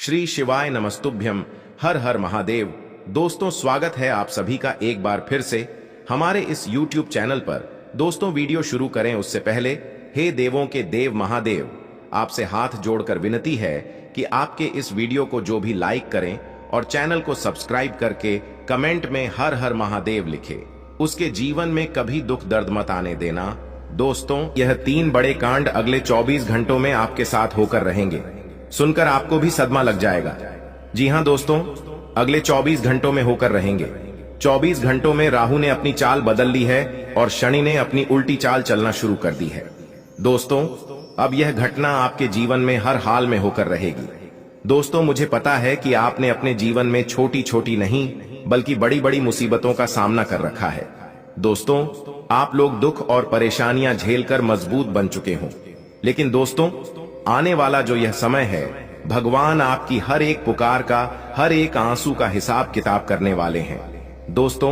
श्री शिवाय नमस्तुभ्यम। हर हर महादेव। दोस्तों, स्वागत है आप सभी का एक बार फिर से हमारे इस YouTube चैनल पर। दोस्तों, वीडियो शुरू करें उससे पहले हे देवों के देव महादेव, आपसे हाथ जोड़कर विनती है कि आपके इस वीडियो को जो भी लाइक करें और चैनल को सब्सक्राइब करके कमेंट में हर हर महादेव लिखे, उसके जीवन में कभी दुख दर्द मत आने देना। दोस्तों, यह 3 बड़े कांड अगले 24 घंटों में आपके साथ होकर रहेंगे। सुनकर आपको भी सदमा लग जाएगा। जी हां दोस्तों, अगले 24 घंटों में होकर रहेंगे। 24 घंटों में राहु ने अपनी चाल बदल ली है और शनि ने अपनी उल्टी चाल चलना शुरू कर दी है। दोस्तों, अब यह घटना आपके जीवन में हर हाल में होकर रहेगी। दोस्तों, मुझे पता है कि आपने अपने जीवन में छोटी छोटी नहीं बल्कि बड़ी बड़ी मुसीबतों का सामना कर रखा है। दोस्तों, आप लोग दुख और परेशानियां झेलकर मजबूत बन चुके हों, लेकिन दोस्तों, आने वाला जो यह समय है, भगवान आपकी हर एक पुकार का, हर एक आंसू का हिसाब किताब करने वाले हैं। दोस्तों,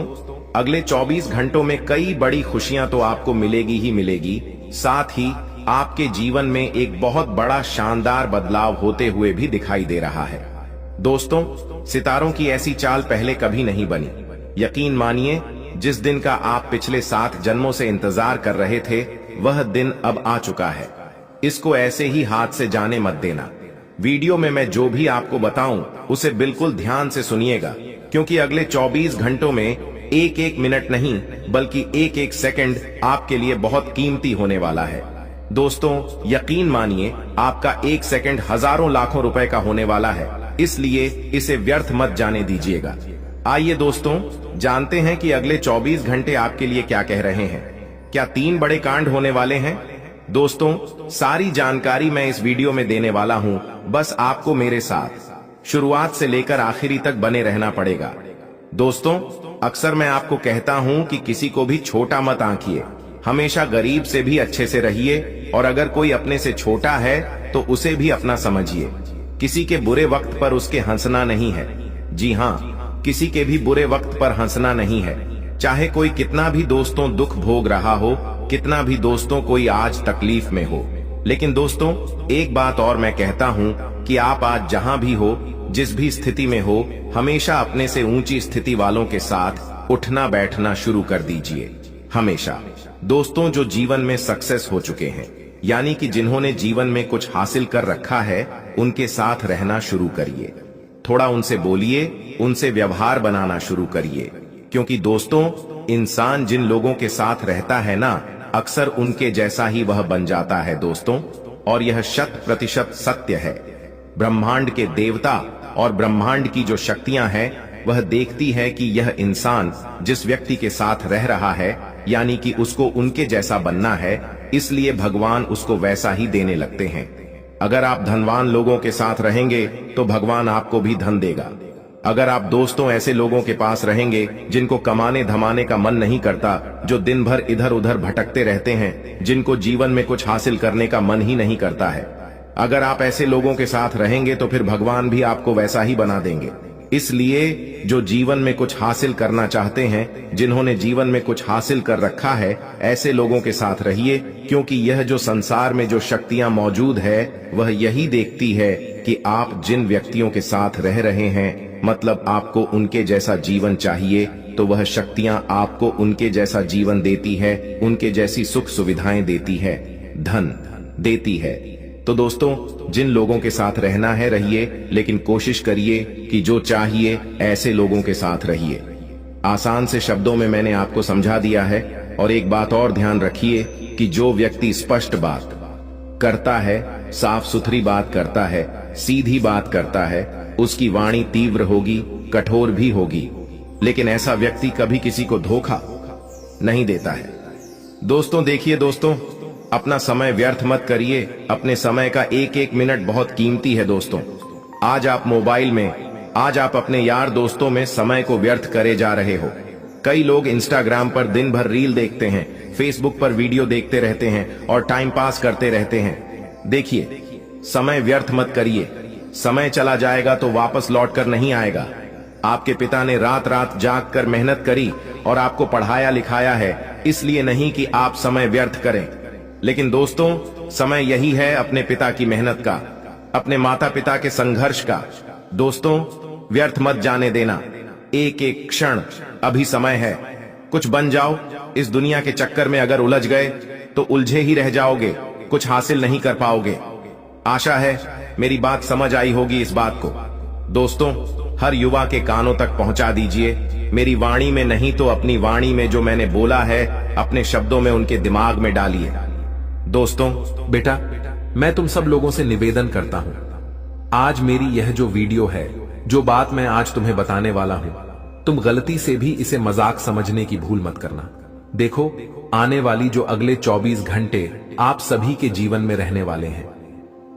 अगले 24 घंटों में कई बड़ी खुशियां तो आपको मिलेगी ही मिलेगी, साथ ही आपके जीवन में एक बहुत बड़ा शानदार बदलाव होते हुए भी दिखाई दे रहा है। दोस्तों, सितारों की ऐसी चाल पहले कभी नहीं बनी। यकीन मानिए, जिस दिन का आप पिछले 7 जन्मों से इंतजार कर रहे थे, वह दिन अब आ चुका है। इसको ऐसे ही हाथ से जाने मत देना। वीडियो में मैं जो भी आपको बताऊं उसे बिल्कुल ध्यान से सुनिएगा, क्योंकि अगले 24 घंटों में एक एक मिनट नहीं बल्कि एक एक सेकंड आपके लिए बहुत कीमती होने वाला है। दोस्तों, यकीन मानिए, आपका एक सेकंड हजारों लाखों रुपए का होने वाला है, इसलिए इसे व्यर्थ मत जाने दीजिएगा। आइए दोस्तों, जानते हैं कि अगले 24 घंटे आपके लिए क्या कह रहे हैं। क्या 3 बड़े कांड होने वाले हैं? दोस्तों, सारी जानकारी मैं इस वीडियो में देने वाला हूं, बस आपको मेरे साथ शुरुआत से लेकर आखिरी तक बने रहना पड़ेगा। दोस्तों, अक्सर मैं आपको कहता हूं कि किसी को भी छोटा मत आंकिए, हमेशा गरीब से भी अच्छे से रहिए, और अगर कोई अपने से छोटा है तो उसे भी अपना समझिए। किसी के बुरे वक्त पर उसके हंसना नहीं है। जी हां, किसी के भी बुरे वक्त पर हंसना नहीं है। चाहे कोई कितना भी दोस्तों दुख भोग रहा हो, कितना भी दोस्तों कोई आज तकलीफ में हो, लेकिन दोस्तों, एक बात और मैं कहता हूं कि आप आज जहां भी हो, जिस भी स्थिति में हो, हमेशा अपने से ऊंची स्थिति वालों के साथ उठना बैठना शुरू कर दीजिए। हमेशा। दोस्तों, जो जीवन में सक्सेस हो चुके हैं, यानी कि जिन्होंने जीवन में कुछ हासिल कर रखा है, उनके साथ रहना शुरू करिए। थोड़ा उनसे बोलिए, उनसे व्यवहार बनाना शुरू करिए, क्योंकि दोस्तों, इंसान जिन लोगों के साथ रहता है ना, अक्सर उनके जैसा ही वह बन जाता है दोस्तों, और यह 100% सत्य है। ब्रह्मांड के देवता और ब्रह्मांड की जो शक्तियां हैं, वह देखती है कि यह इंसान जिस व्यक्ति के साथ रह रहा है, यानी कि उसको उनके जैसा बनना है, इसलिए भगवान उसको वैसा ही देने लगते हैं। अगर आप धनवान लोगों के साथ रहेंगे तो भगवान आपको भी धन देगा। अगर आप दोस्तों ऐसे लोगों के पास रहेंगे जिनको कमाने धमाने का मन नहीं करता, जो दिन भर इधर उधर भटकते रहते हैं, जिनको जीवन में कुछ हासिल करने का मन ही नहीं करता है, अगर आप ऐसे लोगों के साथ रहेंगे तो फिर भगवान भी आपको वैसा ही बना देंगे। इसलिए जो जीवन में कुछ हासिल करना चाहते हैं, जिन्होंने जीवन में कुछ हासिल कर रखा है, ऐसे लोगों के साथ रहिए, क्योंकि यह जो संसार में जो शक्तियां मौजूद है, वह यही देखती है कि आप जिन व्यक्तियों के साथ रह रहे हैं, मतलब आपको उनके जैसा जीवन चाहिए, तो वह शक्तियां आपको उनके जैसा जीवन देती है, उनके जैसी सुख सुविधाएं देती है, धन देती है। तो दोस्तों, जिन लोगों के साथ रहना है रहिए, लेकिन कोशिश करिए कि जो चाहिए ऐसे लोगों के साथ रहिए। आसान से शब्दों में मैंने आपको समझा दिया है। और एक बात और ध्यान रखिए कि जो व्यक्ति स्पष्ट बात करता है, साफ सुथरी बात करता है, सीधी बात करता है, उसकी वाणी तीव्र होगी, कठोर भी होगी, लेकिन ऐसा व्यक्ति कभी किसी को धोखा नहीं देता है। दोस्तों, देखिए दोस्तों, अपना समय व्यर्थ मत करिए। अपने समय का एक एक मिनट बहुत कीमती है दोस्तों। आज आप मोबाइल में, आज आप अपने यार दोस्तों में समय को व्यर्थ करे जा रहे हो। कई लोग इंस्टाग्राम पर दिन भर रील देखते हैं, फेसबुक पर वीडियो देखते रहते हैं और टाइम पास करते रहते हैं। देखिए, समय व्यर्थ मत करिए। समय चला जाएगा तो वापस लौटकर नहीं आएगा। आपके पिता ने रात रात जाग कर मेहनत करी और आपको पढ़ाया लिखाया है, इसलिए नहीं कि आप समय व्यर्थ करें। लेकिन दोस्तों, समय यही है अपने पिता की मेहनत का। अपने माता पिता के संघर्ष का। दोस्तों, व्यर्थ मत जाने देना। एक एक क्षण अभी समय है। कुछ बन जाओ। इस दुनिया के चक्कर में अगर उलझ गए तो उलझे ही रह जाओगे, कुछ हासिल नहीं कर पाओगे। आशा है मेरी बात समझ आई होगी इस बात को। दोस्तों, हर युवा के कानों तक पहुंचा दीजिए। मेरी वाणी में नहीं तो अपनी वाणी में जो मैंने बोला है, अपने शब्दों में उनके दिमाग में डालिए। दोस्तों, बेटा, मैं तुम सब लोगों से निवेदन करता हूं, आज मेरी यह जो वीडियो है, जो बात मैं आज तुम्हें बताने वाला हूं, तुम गलती से भी इसे मजाक समझने की भूल मत करना। देखो, आने वाली जो अगले 24 घंटे आप सभी के जीवन में रहने वाले हैं,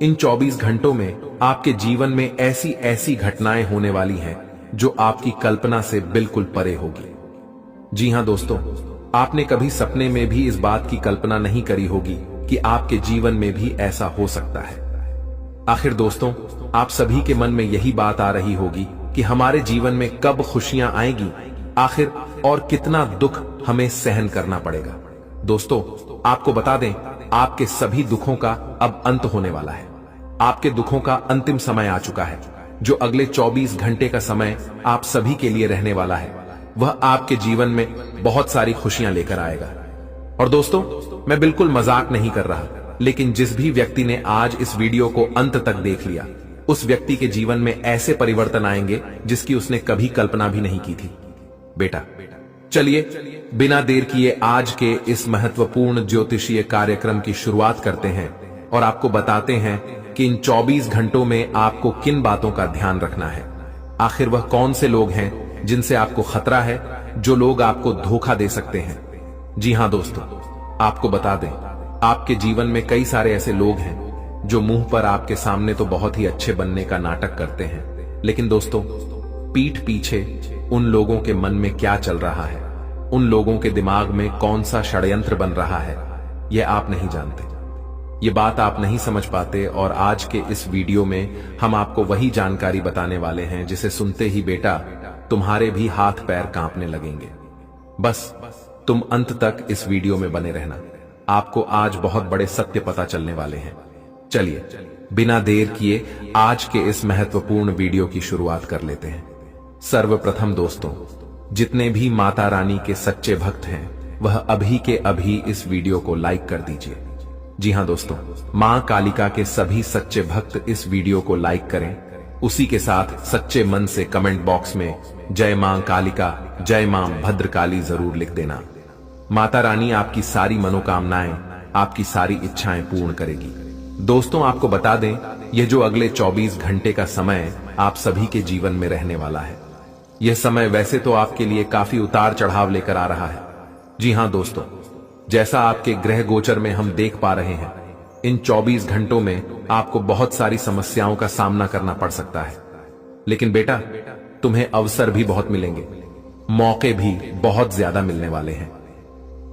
इन 24 घंटों में आपके जीवन में ऐसी ऐसी घटनाएं होने वाली हैं जो आपकी कल्पना से बिल्कुल परे होगी। जी हां दोस्तों, आपने कभी सपने में भी इस बात की कल्पना नहीं करी होगी कि आपके जीवन में भी ऐसा हो सकता है। आखिर दोस्तों, आप सभी के मन में यही बात आ रही होगी कि हमारे जीवन में कब खुशियां आएगी आखिर, और कितना दुख हमें सहन करना पड़ेगा। दोस्तों, आपको बता दें, आपके सभी दुखों का अब अंत होने वाला है। आपके दुखों का अंतिम समय आ चुका है। जो अगले 24 घंटे का समय आप सभी के लिए रहने वाला है, वह आपके जीवन में बहुत सारी खुशियां लेकर आएगा। और दोस्तों, मैं बिल्कुल मजाक नहीं कर रहा, लेकिन जिस भी व्यक्ति ने आज इस वीडियो को अंत तक देख लिया, उस व्यक्ति के जीवन में ऐसे परिवर्तन आएंगे जिसकी उसने कभी कल्पना भी नहीं की थी। बेटा, चलिए बिना देर किए आज के इस महत्वपूर्ण ज्योतिषीय कार्यक्रम की शुरुआत करते हैं और आपको बताते हैं कि इन 24 घंटों में आपको किन बातों का ध्यान रखना है। आखिर वह कौन से लोग हैं जिनसे आपको खतरा है, जो लोग आपको धोखा दे सकते हैं। जी हां दोस्तों, आपको बता दें, आपके जीवन में कई सारे ऐसे लोग हैं जो मुंह पर आपके सामने तो बहुत ही अच्छे बनने का नाटक करते हैं, लेकिन दोस्तों, पीठ पीछे उन लोगों के मन में क्या चल रहा है, उन लोगों के दिमाग में कौन सा षड्यंत्र बन रहा है, यह आप नहीं जानते। ये बात आप नहीं समझ पाते, और आज के इस वीडियो में हम आपको वही जानकारी बताने वाले हैं जिसे सुनते ही बेटा तुम्हारे भी हाथ पैर कांपने लगेंगे। बस तुम अंत तक इस वीडियो में बने रहना, आपको आज बहुत बड़े सत्य पता चलने वाले हैं। चलिए बिना देर किए आज के इस महत्वपूर्ण वीडियो की शुरुआत कर लेते हैं। सर्वप्रथम दोस्तों, जितने भी माता रानी के सच्चे भक्त हैं, वह अभी के अभी इस वीडियो को लाइक कर दीजिए। जी हां दोस्तों, मां कालिका के सभी सच्चे भक्त इस वीडियो को लाइक करें। उसी के साथ सच्चे मन से कमेंट बॉक्स में जय मां कालिका, जय मां भद्रकाली जरूर लिख देना। माता रानी आपकी सारी मनोकामनाएं, आपकी सारी इच्छाएं पूर्ण करेगी। दोस्तों, आपको बता दें, यह जो अगले 24 घंटे का समय आप सभी के जीवन में रहने वाला है, यह समय वैसे तो आपके लिए काफी उतार चढ़ाव लेकर आ रहा है। जी हां दोस्तों, जैसा आपके ग्रह गोचर में हम देख पा रहे हैं, इन 24 घंटों में आपको बहुत सारी समस्याओं का सामना करना पड़ सकता है, लेकिन बेटा तुम्हें अवसर भी बहुत मिलेंगे, मौके भी बहुत ज्यादा मिलने वाले हैं।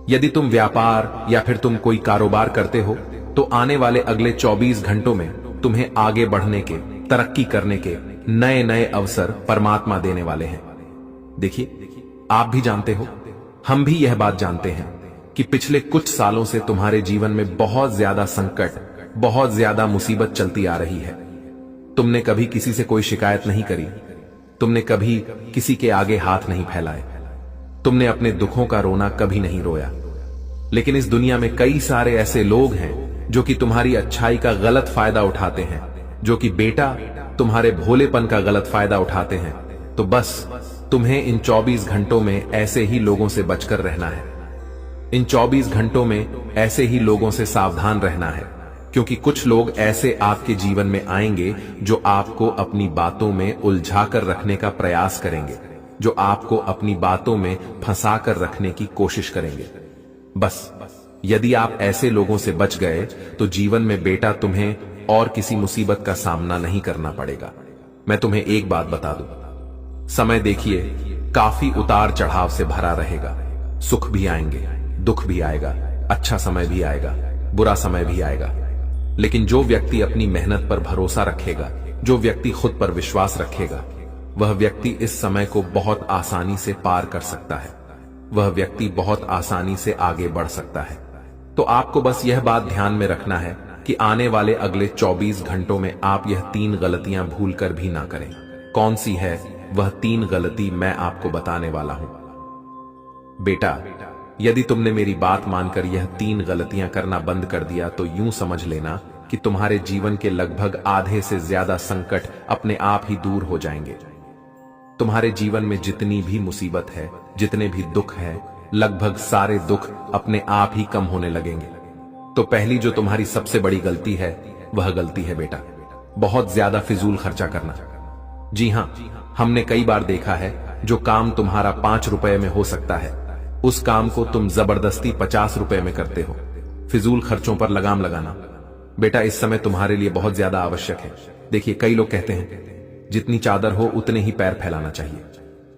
यदि तुम व्यापार या फिर तुम कोई कारोबार करते हो, तो आने वाले अगले 24 घंटों में तुम्हें आगे बढ़ने के, तरक्की करने के नए नए अवसर परमात्मा देने वाले हैं। देखिए, आप भी जानते हो, हम भी यह बात जानते हैं कि पिछले कुछ सालों से तुम्हारे जीवन में बहुत ज्यादा संकट, बहुत ज्यादा मुसीबत चलती आ रही है। तुमने कभी किसी से कोई शिकायत नहीं करी, तुमने कभी किसी के आगे हाथ नहीं फैलाए, तुमने अपने दुखों का रोना कभी नहीं रोया। लेकिन इस दुनिया में कई सारे ऐसे लोग हैं जो कि तुम्हारी अच्छाई का गलत फायदा उठाते हैं, जो कि बेटा तुम्हारे भोलेपन का गलत फायदा उठाते हैं। तो बस तुम्हें इन 24 घंटों में ऐसे ही लोगों से बचकर रहना है। इन 24 घंटों में ऐसे ही लोगों से सावधान रहना है, क्योंकि कुछ लोग ऐसे आपके जीवन में आएंगे जो आपको अपनी बातों में उलझाकर रखने का प्रयास करेंगे, जो आपको अपनी बातों में फंसाकर रखने की कोशिश करेंगे। बस यदि आप ऐसे लोगों से बच गए तो जीवन में बेटा तुम्हें और किसी मुसीबत का सामना नहीं करना पड़ेगा। मैं तुम्हें एक बात बता दूं, समय देखिए काफी उतार चढ़ाव से भरा रहेगा। सुख भी आएंगे, दुख भी आएगा, अच्छा समय भी आएगा, बुरा समय भी आएगा। लेकिन जो व्यक्ति अपनी मेहनत पर भरोसा रखेगा, जो व्यक्ति खुद पर विश्वास रखेगा, वह व्यक्ति इस समय को बहुत आसानी से पार कर सकता है, वह व्यक्ति बहुत आसानी से आगे बढ़ सकता है। तो आपको बस यह बात ध्यान में रखना है कि आने वाले अगले 24 घंटों में आप यह 3 गलतियां भूलकर भी ना करें। कौन सी है वह 3 गलती मैं आपको बताने वाला हूं। बेटा, यदि तुमने मेरी बात मानकर यह 3 गलतियां करना बंद कर दिया तो यूं समझ लेना कि तुम्हारे जीवन के लगभग आधे से ज्यादा संकट अपने आप ही दूर हो जाएंगे। तुम्हारे जीवन में जितनी भी मुसीबत है, जितने भी दुख है, लगभग सारे दुख अपने आप ही कम होने लगेंगे। तो पहली जो तुम्हारी सबसे बड़ी गलती है वह गलती है बेटा, बहुत ज्यादा फिजूल खर्चा करना। जी हां, हमने कई बार देखा है जो काम तुम्हारा 5 रुपए में हो सकता है, उस काम को तुम जबरदस्ती 50 रुपए में करते हो। फिजूल खर्चों पर लगाम लगाना बेटा इस समय तुम्हारे लिए बहुत ज्यादा आवश्यक है। देखिए, कई लोग कहते हैं जितनी चादर हो उतने ही पैर फैलाना चाहिए,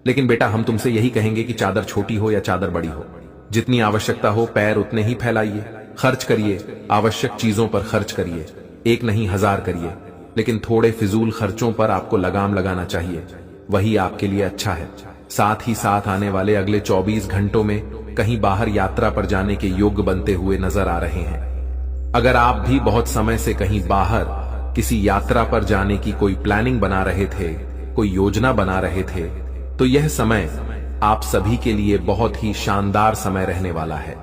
लेकिन बेटा हम तुमसे यही कहेंगे कि चादर छोटी हो या चादर बड़ी हो, जितनी आवश्यकता हो पैर उतने ही फैलाइए, खर्च करिए, आवश्यक चीजों पर खर्च करिए, 1 नहीं 1000 करिए, लेकिन थोड़े फिजूल खर्चों पर आपको लगाम लगाना चाहिए, वही आपके लिए अच्छा है। साथ ही साथ आने वाले अगले 24 घंटों में कहीं बाहर यात्रा पर जाने के योग्य बनते हुए नजर आ रहे हैं। अगर आप भी बहुत समय से कहीं बाहर किसी यात्रा पर जाने की कोई प्लानिंग बना रहे थे, कोई योजना बना रहे थे, तो यह समय आप सभी के लिए बहुत ही शानदार समय रहने वाला है।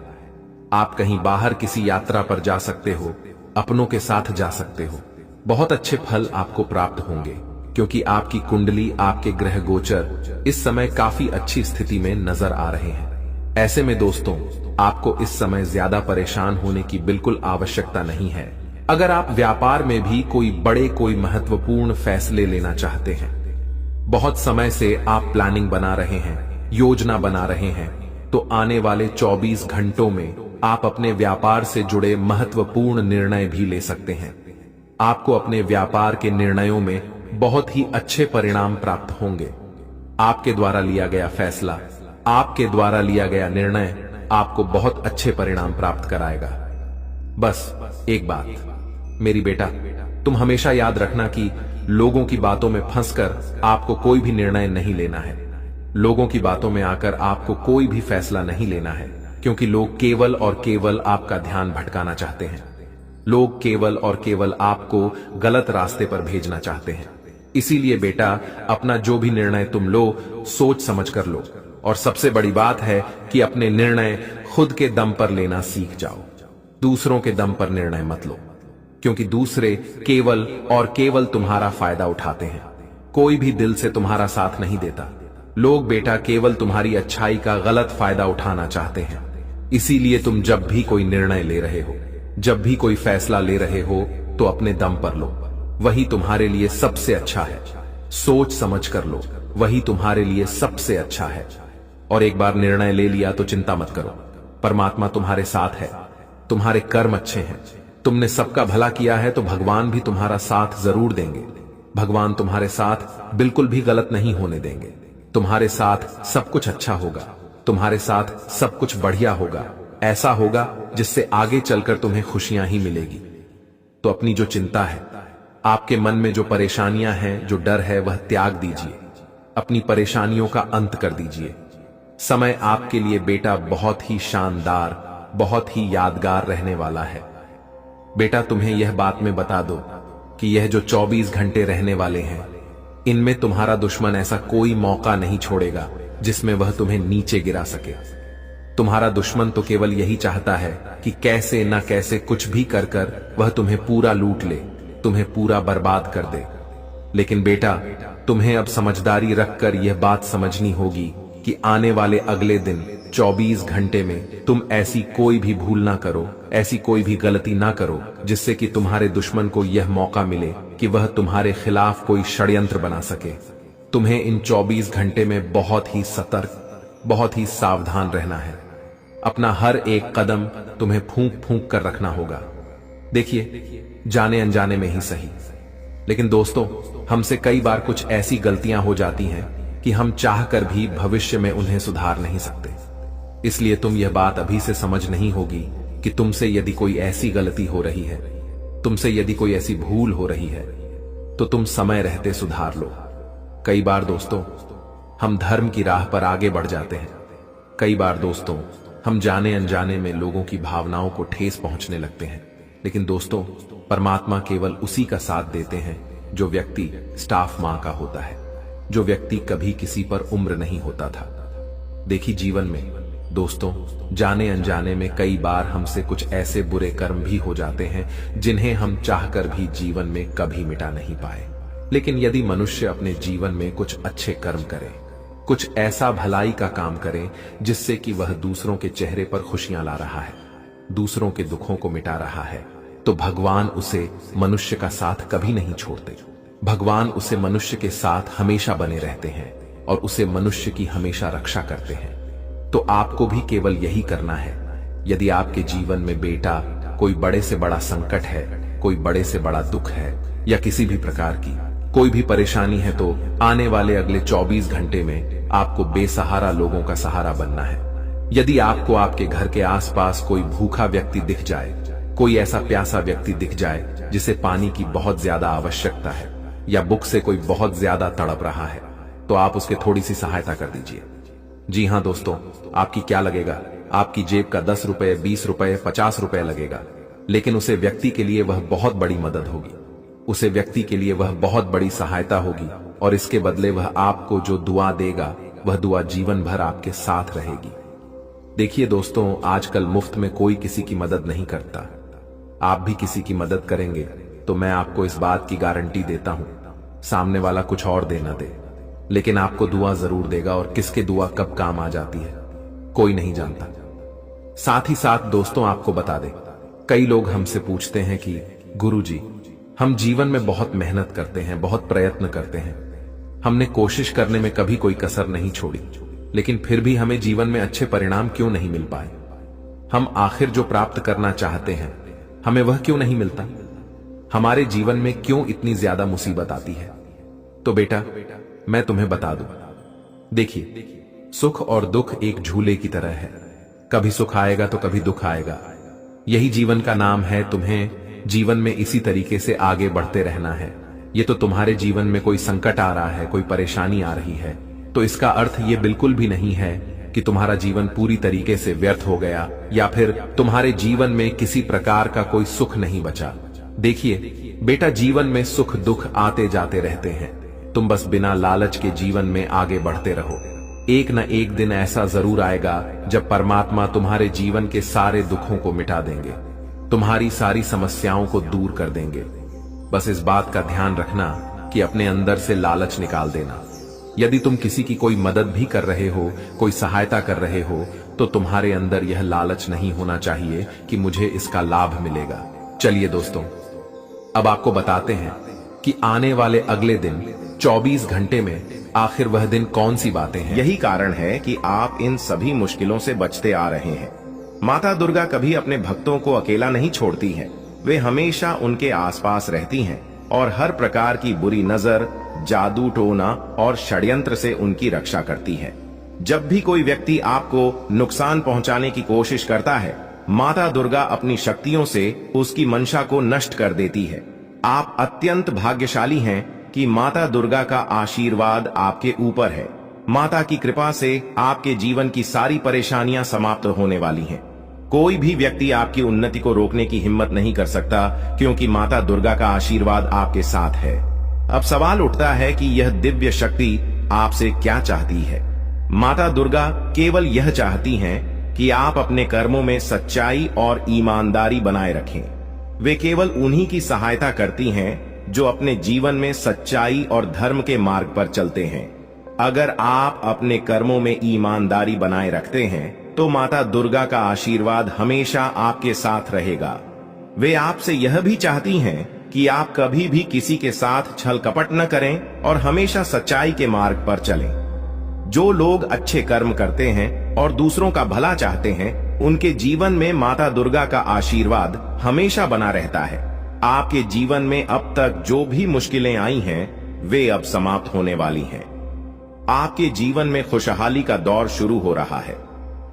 आप कहीं बाहर किसी यात्रा पर जा सकते हो, अपनों के साथ जा सकते हो, बहुत अच्छे फल आपको प्राप्त होंगे क्योंकि आपकी कुंडली, आपके ग्रह गोचर इस समय काफी अच्छी स्थिति में नजर आ रहे हैं। ऐसे में दोस्तों, आपको इस समय ज्यादा परेशान होने की बिल्कुल आवश्यकता नहीं है। अगर आप व्यापार में भी कोई महत्वपूर्ण फैसले लेना चाहते हैं, बहुत समय से आप प्लानिंग बना रहे हैं, योजना बना रहे हैं, तो आने वाले 24 घंटों में आप अपने व्यापार से जुड़े महत्वपूर्ण निर्णय भी ले सकते हैं। आपको अपने व्यापार के निर्णयों में बहुत ही अच्छे परिणाम प्राप्त होंगे। आपके द्वारा लिया गया फैसला, आपके द्वारा लिया गया निर्णय आपको बहुत अच्छे परिणाम प्राप्त कराएगा। बस एक बात मेरी बेटा, तुम हमेशा याद रखना कि लोगों की बातों में फंसकर आपको कोई भी निर्णय नहीं लेना है। लोगों की बातों में आकर आपको कोई भी फैसला नहीं लेना है, क्योंकि लोग केवल और केवल आपका ध्यान भटकाना चाहते हैं। लोग केवल और केवल आपको गलत रास्ते पर भेजना चाहते हैं। इसीलिए बेटा, अपना जो भी निर्णय तुम लो, सोच समझ कर लो, और सबसे बड़ी बात है कि अपने निर्णय खुद के दम पर लेना सीख जाओ। दूसरों के दम पर निर्णय मत लो, क्योंकि दूसरे केवल और केवल तुम्हारा फायदा उठाते हैं। कोई भी दिल से तुम्हारा साथ नहीं देता। लोग बेटा केवल तुम्हारी अच्छाई का गलत फायदा उठाना चाहते हैं। इसीलिए तुम जब भी कोई निर्णय ले रहे हो, जब भी कोई फैसला ले रहे हो, तो अपने दम पर लो, वही तुम्हारे लिए सबसे अच्छा है। सोच समझ कर लो, वही तुम्हारे लिए सबसे अच्छा है। और एक बार निर्णय ले लिया तो चिंता मत करो, परमात्मा तुम्हारे साथ है, तुम्हारे कर्म अच्छे हैं, तुमने सबका भला किया है तो भगवान भी तुम्हारा साथ जरूर देंगे। भगवान तुम्हारे साथ बिल्कुल भी गलत नहीं होने देंगे। तुम्हारे साथ सब कुछ अच्छा होगा, तुम्हारे साथ सब कुछ बढ़िया होगा, ऐसा होगा जिससे आगे चलकर तुम्हें खुशियां ही मिलेगी। तो अपनी जो चिंता है, आपके मन में जो परेशानियां हैं, जो डर है, वह त्याग दीजिए। अपनी परेशानियों का अंत कर दीजिए। समय आपके लिए बेटा बहुत ही शानदार, बहुत ही यादगार रहने वाला है। बेटा तुम्हें यह बात मैं बता दो कि यह जो 24 घंटे रहने वाले हैं, इनमें तुम्हारा दुश्मन ऐसा कोई मौका नहीं छोड़ेगा जिसमें वह तुम्हें नीचे गिरा सके। तुम्हारा दुश्मन तो केवल यही चाहता है कि कैसे न कैसे कुछ भी कर कर वह तुम्हें पूरा लूट ले, तुम्हें पूरा बर्बाद कर दे। लेकिन बेटा, तुम्हें अब समझदारी रखकर यह बात समझनी होगी कि आने वाले अगले दिन 24 घंटे में तुम ऐसी कोई भी भूल ना करो, ऐसी कोई भी गलती ना करो जिससे कि तुम्हारे दुश्मन को यह मौका मिले कि वह तुम्हारे खिलाफ कोई षड्यंत्र बना सके। तुम्हें इन 24 घंटे में बहुत ही सतर्क, बहुत ही सावधान रहना है। अपना हर एक कदम तुम्हें फूंक फूंक कर रखना होगा। देखिए, जाने अनजाने में ही सही, लेकिन दोस्तों, हमसे कई बार कुछ ऐसी गलतियां हो जाती हैं कि हम चाहकर भी भविष्य में उन्हें सुधार नहीं सकते। इसलिए तुम यह बात अभी से समझ नहीं होगी कि तुमसे यदि कोई ऐसी गलती हो रही है, तुमसे यदि कोई ऐसी भूल हो रही है, तो तुम समय रहते सुधार लो। कई बार दोस्तों, हम धर्म की राह पर आगे बढ़ जाते हैं। कई बार दोस्तों, हम जाने अनजाने में लोगों की भावनाओं को ठेस पहुंचने लगते हैं। लेकिन दोस्तों, परमात्मा केवल उसी का साथ देते हैं जो व्यक्ति स्टाफ मां का होता है, जो व्यक्ति कभी किसी पर उम्र नहीं होता था। देखिए जीवन में दोस्तों, जाने अनजाने में कई बार हमसे कुछ ऐसे बुरे कर्म भी हो जाते हैं जिन्हें हम चाहकर भी जीवन में कभी मिटा नहीं पाए। लेकिन यदि मनुष्य अपने जीवन में कुछ अच्छे कर्म करे, कुछ ऐसा भलाई का काम करे जिससे कि वह दूसरों के चेहरे पर खुशियां ला रहा है, दूसरों के दुखों को मिटा रहा है, तो भगवान उसे मनुष्य का साथ कभी नहीं छोड़ते। भगवान उसे मनुष्य के साथ हमेशा बने रहते हैं और उसे मनुष्य की हमेशा रक्षा करते हैं। तो आपको भी केवल यही करना है। यदि आपके जीवन में बेटा कोई बड़े से बड़ा संकट है, कोई बड़े से बड़ा दुख है या किसी भी प्रकार की कोई भी परेशानी है, तो आने वाले अगले 24 घंटे में आपको बेसहारा लोगों का सहारा बनना है। यदि आपको आपके घर के आसपास कोई भूखा व्यक्ति दिख जाए, कोई ऐसा प्यासा व्यक्ति दिख जाए जिसे पानी की बहुत ज्यादा आवश्यकता है या भूख से कोई बहुत ज्यादा तड़प रहा है, तो आप उसके थोड़ी सी सहायता कर दीजिए। जी हां दोस्तों, आपकी क्या लगेगा? आपकी जेब का 10 रुपए, 20 रुपए, 50 रुपए लगेगा, लेकिन उसे व्यक्ति के लिए वह बहुत बड़ी मदद होगी, उसे व्यक्ति के लिए वह बहुत बड़ी सहायता होगी और इसके बदले वह आपको जो दुआ देगा वह दुआ जीवन भर आपके साथ रहेगी। देखिए दोस्तों, आजकल मुफ्त में कोई किसी की मदद नहीं करता। आप भी किसी की मदद करेंगे तो मैं आपको इस बात की गारंटी देता हूं, सामने वाला कुछ और दे ना दे, लेकिन आपको दुआ जरूर देगा। और किसके दुआ कब काम आ जाती है कोई नहीं जानता। साथ ही साथ दोस्तों, आपको बता दें, कई लोग हमसे पूछते हैं कि गुरुजी, हम जीवन में बहुत मेहनत करते हैं, बहुत प्रयत्न करते हैं, हमने कोशिश करने में कभी कोई कसर नहीं छोड़ी, लेकिन फिर भी हमें जीवन में अच्छे परिणाम क्यों नहीं मिल पाए? हम आखिर जो प्राप्त करना चाहते हैं हमें वह क्यों नहीं मिलता? हमारे जीवन में क्यों इतनी ज्यादा मुसीबत आती है? तो बेटा, मैं तुम्हें बता दूं, देखिए, सुख और दुख एक झूले की तरह है। कभी सुख आएगा तो कभी दुख आएगा। यही जीवन का नाम है। तुम्हें जीवन में इसी तरीके से आगे बढ़ते रहना है। ये तो तुम्हारे जीवन में कोई संकट आ रहा है, कोई परेशानी आ रही है, तो इसका अर्थ ये बिल्कुल भी नहीं है कि तुम्हारा जीवन पूरी तरीके से व्यर्थ हो गया या फिर तुम्हारे जीवन में किसी प्रकार का कोई सुख नहीं बचा। देखिए बेटा, जीवन में सुख दुख आते जाते रहते हैं। तुम बस बिना लालच के जीवन में आगे बढ़ते रहो। एक न एक दिन ऐसा जरूर आएगा जब परमात्मा तुम्हारे जीवन के सारे दुखों को मिटा देंगे, तुम्हारी सारी समस्याओं को दूर कर देंगे। बस इस बात का ध्यान रखना कि अपने अंदर से लालच निकाल देना। यदि तुम किसी की कोई मदद भी कर रहे हो, कोई सहायता कर रहे हो, तो तुम्हारे अंदर यह लालच नहीं होना चाहिए कि मुझे इसका लाभ मिलेगा। चलिए दोस्तों, अब आपको बताते हैं कि आने वाले अगले दिन 24 घंटे में आखिर वह दिन कौन सी बातें हैं। यही कारण है कि आप इन सभी मुश्किलों से बचते आ रहे हैं। माता दुर्गा कभी अपने भक्तों को अकेला नहीं छोड़ती हैं। वे हमेशा उनके आसपास रहती हैं और हर प्रकार की बुरी नजर, जादू टोना और षड्यंत्र से उनकी रक्षा करती है। जब भी कोई व्यक्ति आपको नुकसान पहुंचाने की कोशिश करता है, माता दुर्गा अपनी शक्तियों से उसकी मंशा को नष्ट कर देती है। आप अत्यंत भाग्यशाली हैं कि माता दुर्गा का आशीर्वाद आपके ऊपर है। माता की कृपा से आपके जीवन की सारी परेशानियां समाप्त होने वाली हैं। कोई भी व्यक्ति आपकी उन्नति को रोकने की हिम्मत नहीं कर सकता, क्योंकि माता दुर्गा का आशीर्वाद आपके साथ है। अब सवाल उठता है कि यह दिव्य शक्ति आपसे क्या चाहती है। माता दुर्गा केवल यह चाहती हैं कि आप अपने कर्मों में सच्चाई और ईमानदारी बनाए रखें। वे केवल उन्हीं की सहायता करती हैं जो अपने जीवन में सच्चाई और धर्म के मार्ग पर चलते हैं। अगर आप अपने कर्मों में ईमानदारी बनाए रखते हैं तो माता दुर्गा का आशीर्वाद हमेशा आपके साथ रहेगा। वे आपसे यह भी चाहती हैं कि आप कभी भी किसी के साथ छल कपट न करें और हमेशा सच्चाई के मार्ग पर चलें। जो लोग अच्छे कर्म करते हैं और दूसरों का भला चाहते हैं, उनके जीवन में माता दुर्गा का आशीर्वाद हमेशा बना रहता है। आपके जीवन में अब तक जो भी मुश्किलें आई हैं, वे अब समाप्त होने वाली हैं। आपके जीवन में खुशहाली का दौर शुरू हो रहा है।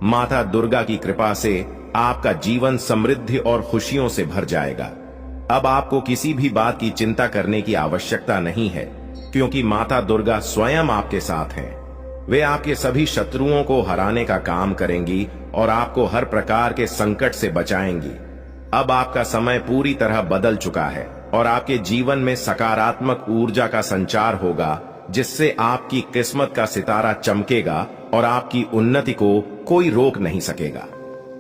माता दुर्गा की कृपा से आपका जीवन समृद्धि और खुशियों से भर जाएगा। अब आपको किसी भी बात की चिंता करने की आवश्यकता नहीं है, क्योंकि माता दुर्गा स्वयं आपके साथ हैं। वे आपके सभी शत्रुओं को हराने का काम करेंगी और आपको हर प्रकार के संकट से बचाएंगी। अब आपका समय पूरी तरह बदल चुका है और आपके जीवन में सकारात्मक ऊर्जा का संचार होगा, जिससे आपकी किस्मत का सितारा चमकेगा और आपकी उन्नति को कोई रोक नहीं सकेगा।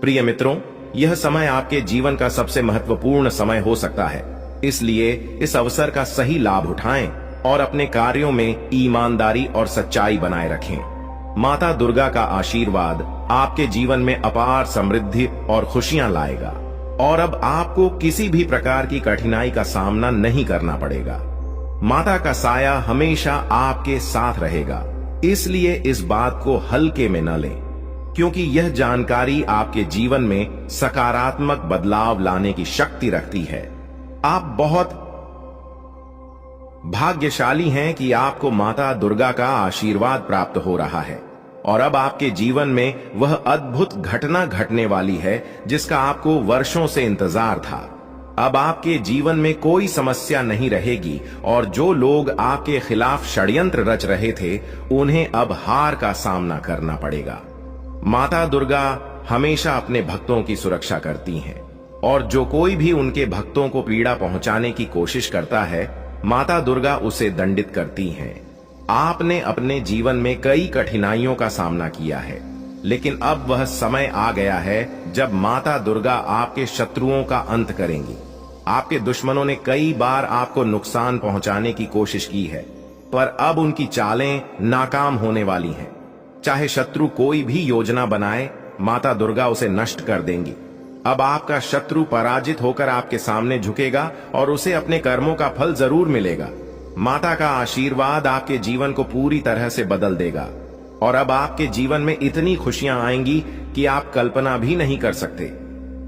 प्रिय मित्रों, यह समय आपके जीवन का सबसे महत्वपूर्ण समय हो सकता है, इसलिए इस अवसर का सही लाभ उठाएं और अपने कार्यों में ईमानदारी और सच्चाई बनाए रखें। माता दुर्गा का आशीर्वाद आपके जीवन में अपार समृद्धि और खुशियां लाएगा और अब आपको किसी भी प्रकार की कठिनाई का सामना नहीं करना पड़ेगा। माता का साया हमेशा आपके साथ रहेगा, इसलिए इस बात को हल्के में न लें, क्योंकि यह जानकारी आपके जीवन में सकारात्मक बदलाव लाने की शक्ति रखती है। आप बहुत भाग्यशाली हैं कि आपको माता दुर्गा का आशीर्वाद प्राप्त हो रहा है और अब आपके जीवन में वह अद्भुत घटना घटने वाली है जिसका आपको वर्षों से इंतजार था। अब आपके जीवन में कोई समस्या नहीं रहेगी और जो लोग आपके खिलाफ षड्यंत्र रच रहे थे, उन्हें अब हार का सामना करना पड़ेगा। माता दुर्गा हमेशा अपने भक्तों की सुरक्षा करती हैं और जो कोई भी उनके भक्तों को पीड़ा पहुंचाने की कोशिश करता है, माता दुर्गा उसे दंडित करती हैं। आपने अपने जीवन में कई कठिनाइयों का सामना किया है, लेकिन अब वह समय आ गया है जब माता दुर्गा आपके शत्रुओं का अंत करेंगी। आपके दुश्मनों ने कई बार आपको नुकसान पहुंचाने की कोशिश की है, पर अब उनकी चालें नाकाम होने वाली हैं। चाहे शत्रु कोई भी योजना बनाए, माता दुर्गा उसे नष्ट कर देंगी। अब आपका शत्रु पराजित होकर आपके सामने झुकेगा और उसे अपने कर्मों का फल जरूर मिलेगा। माता का आशीर्वाद आपके जीवन को पूरी तरह से बदल देगा और अब आपके जीवन में इतनी खुशियां आएंगी कि आप कल्पना भी नहीं कर सकते।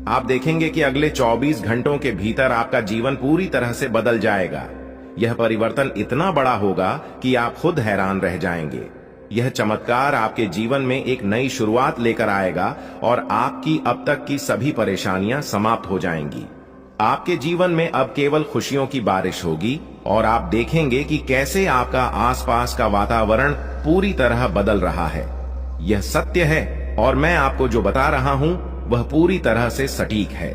आप देखेंगे कि अगले 24 घंटों के भीतर आपका जीवन पूरी तरह से बदल जाएगा। यह परिवर्तन इतना बड़ा होगा कि आप खुद हैरान रह जाएंगे। यह चमत्कार आपके जीवन में एक नई शुरुआत लेकर आएगा और आपकी अब तक की सभी परेशानियां समाप्त हो जाएंगी। आपके जीवन में अब केवल खुशियों की बारिश होगी और आप देखेंगे कि कैसे आपका आसपास का वातावरण पूरी तरह बदल रहा है। यह सत्य है और मैं आपको जो बता रहा हूं वह पूरी तरह से सटीक है।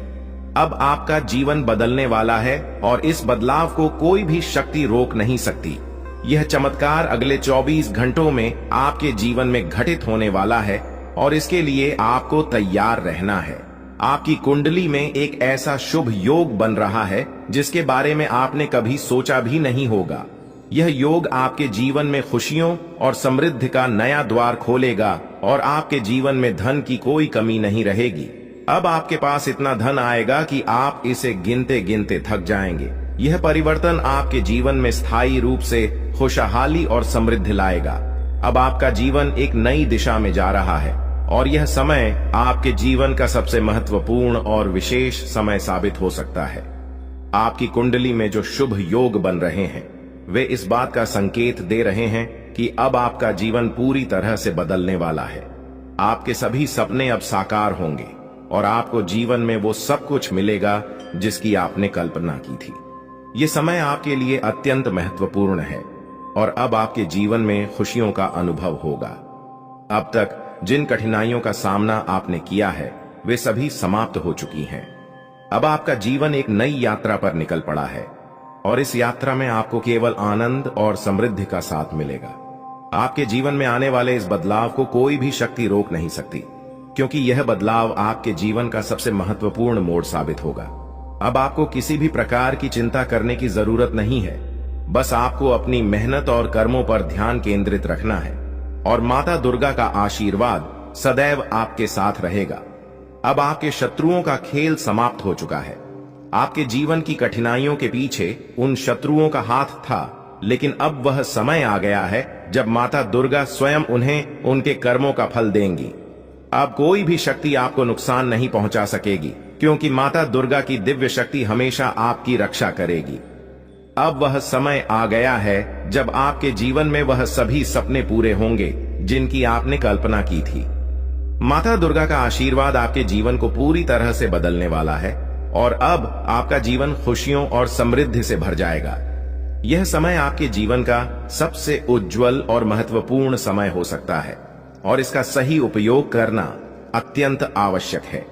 अब आपका जीवन बदलने वाला है और इस बदलाव को कोई भी शक्ति रोक नहीं सकती। यह चमत्कार अगले 24 घंटों में आपके जीवन में घटित होने वाला है और इसके लिए आपको तैयार रहना है। आपकी कुंडली में एक ऐसा शुभ योग बन रहा है जिसके बारे में आपने कभी सोचा भी नहीं होगा। यह योग आपके जीवन में खुशियों और समृद्धि का नया द्वार खोलेगा और आपके जीवन में धन की कोई कमी नहीं रहेगी। अब आपके पास इतना धन आएगा कि आप इसे गिनते गिनते थक जाएंगे। यह परिवर्तन आपके जीवन में स्थायी रूप से खुशहाली और समृद्धि लाएगा। अब आपका जीवन एक नई दिशा में जा रहा है और यह समय आपके जीवन का सबसे महत्वपूर्ण और विशेष समय साबित हो सकता है। आपकी कुंडली में जो शुभ योग बन रहे हैं, वे इस बात का संकेत दे रहे हैं कि अब आपका जीवन पूरी तरह से बदलने वाला है। आपके सभी सपने अब साकार होंगे और आपको जीवन में वो सब कुछ मिलेगा जिसकी आपने कल्पना की थी। ये समय आपके लिए अत्यंत महत्वपूर्ण है और अब आपके जीवन में खुशियों का अनुभव होगा। अब तक जिन कठिनाइयों का सामना आपने किया है, वे सभी समाप्त हो चुकी हैं। अब आपका जीवन एक नई यात्रा पर निकल पड़ा है और इस यात्रा में आपको केवल आनंद और समृद्धि का साथ मिलेगा। आपके जीवन में आने वाले इस बदलाव को कोई भी शक्ति रोक नहीं सकती, क्योंकि यह बदलाव आपके जीवन का सबसे महत्वपूर्ण मोड़ साबित होगा। अब आपको किसी भी प्रकार की चिंता करने की जरूरत नहीं है। बस आपको अपनी मेहनत और कर्मों पर ध्यान केंद्रित रखना है और माता दुर्गा का आशीर्वाद सदैव आपके साथ रहेगा। अब आपके शत्रुओं का खेल समाप्त हो चुका है। आपके जीवन की कठिनाइयों के पीछे उन शत्रुओं का हाथ था, लेकिन अब वह समय आ गया है जब माता दुर्गा स्वयं उन्हें उनके कर्मों का फल देंगी। अब कोई भी शक्ति आपको नुकसान नहीं पहुंचा सकेगी, क्योंकि माता दुर्गा की दिव्य शक्ति हमेशा आपकी रक्षा करेगी। अब वह समय आ गया है जब आपके जीवन में वह सभी सपने पूरे होंगे जिनकी आपने कल्पना की थी। माता दुर्गा का आशीर्वाद आपके जीवन को पूरी तरह से बदलने वाला है और अब आपका जीवन खुशियों और समृद्धि से भर जाएगा। यह समय आपके जीवन का सबसे उज्जवल और महत्वपूर्ण समय हो सकता है और इसका सही उपयोग करना अत्यंत आवश्यक है।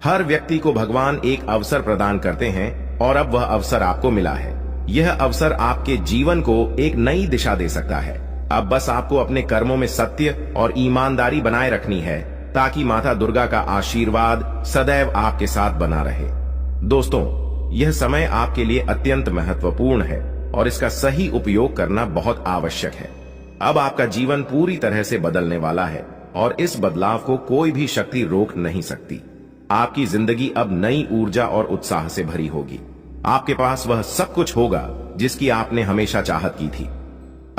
हर व्यक्ति को भगवान एक अवसर प्रदान करते हैं और अब वह अवसर आपको मिला है। यह अवसर आपके जीवन को एक नई दिशा दे सकता है। अब बस आपको अपने कर्मों में सत्य और ईमानदारी बनाए रखनी है ताकि माता दुर्गा का आशीर्वाद सदैव आपके साथ बना रहे। दोस्तों, यह समय आपके लिए अत्यंत महत्वपूर्ण है और इसका सही उपयोग करना बहुत आवश्यक है। अब आपका जीवन पूरी तरह से बदलने वाला है और इस बदलाव को कोई भी शक्ति रोक नहीं सकती। आपकी जिंदगी अब नई ऊर्जा और उत्साह से भरी होगी। आपके पास वह सब कुछ होगा जिसकी आपने हमेशा चाहत की थी।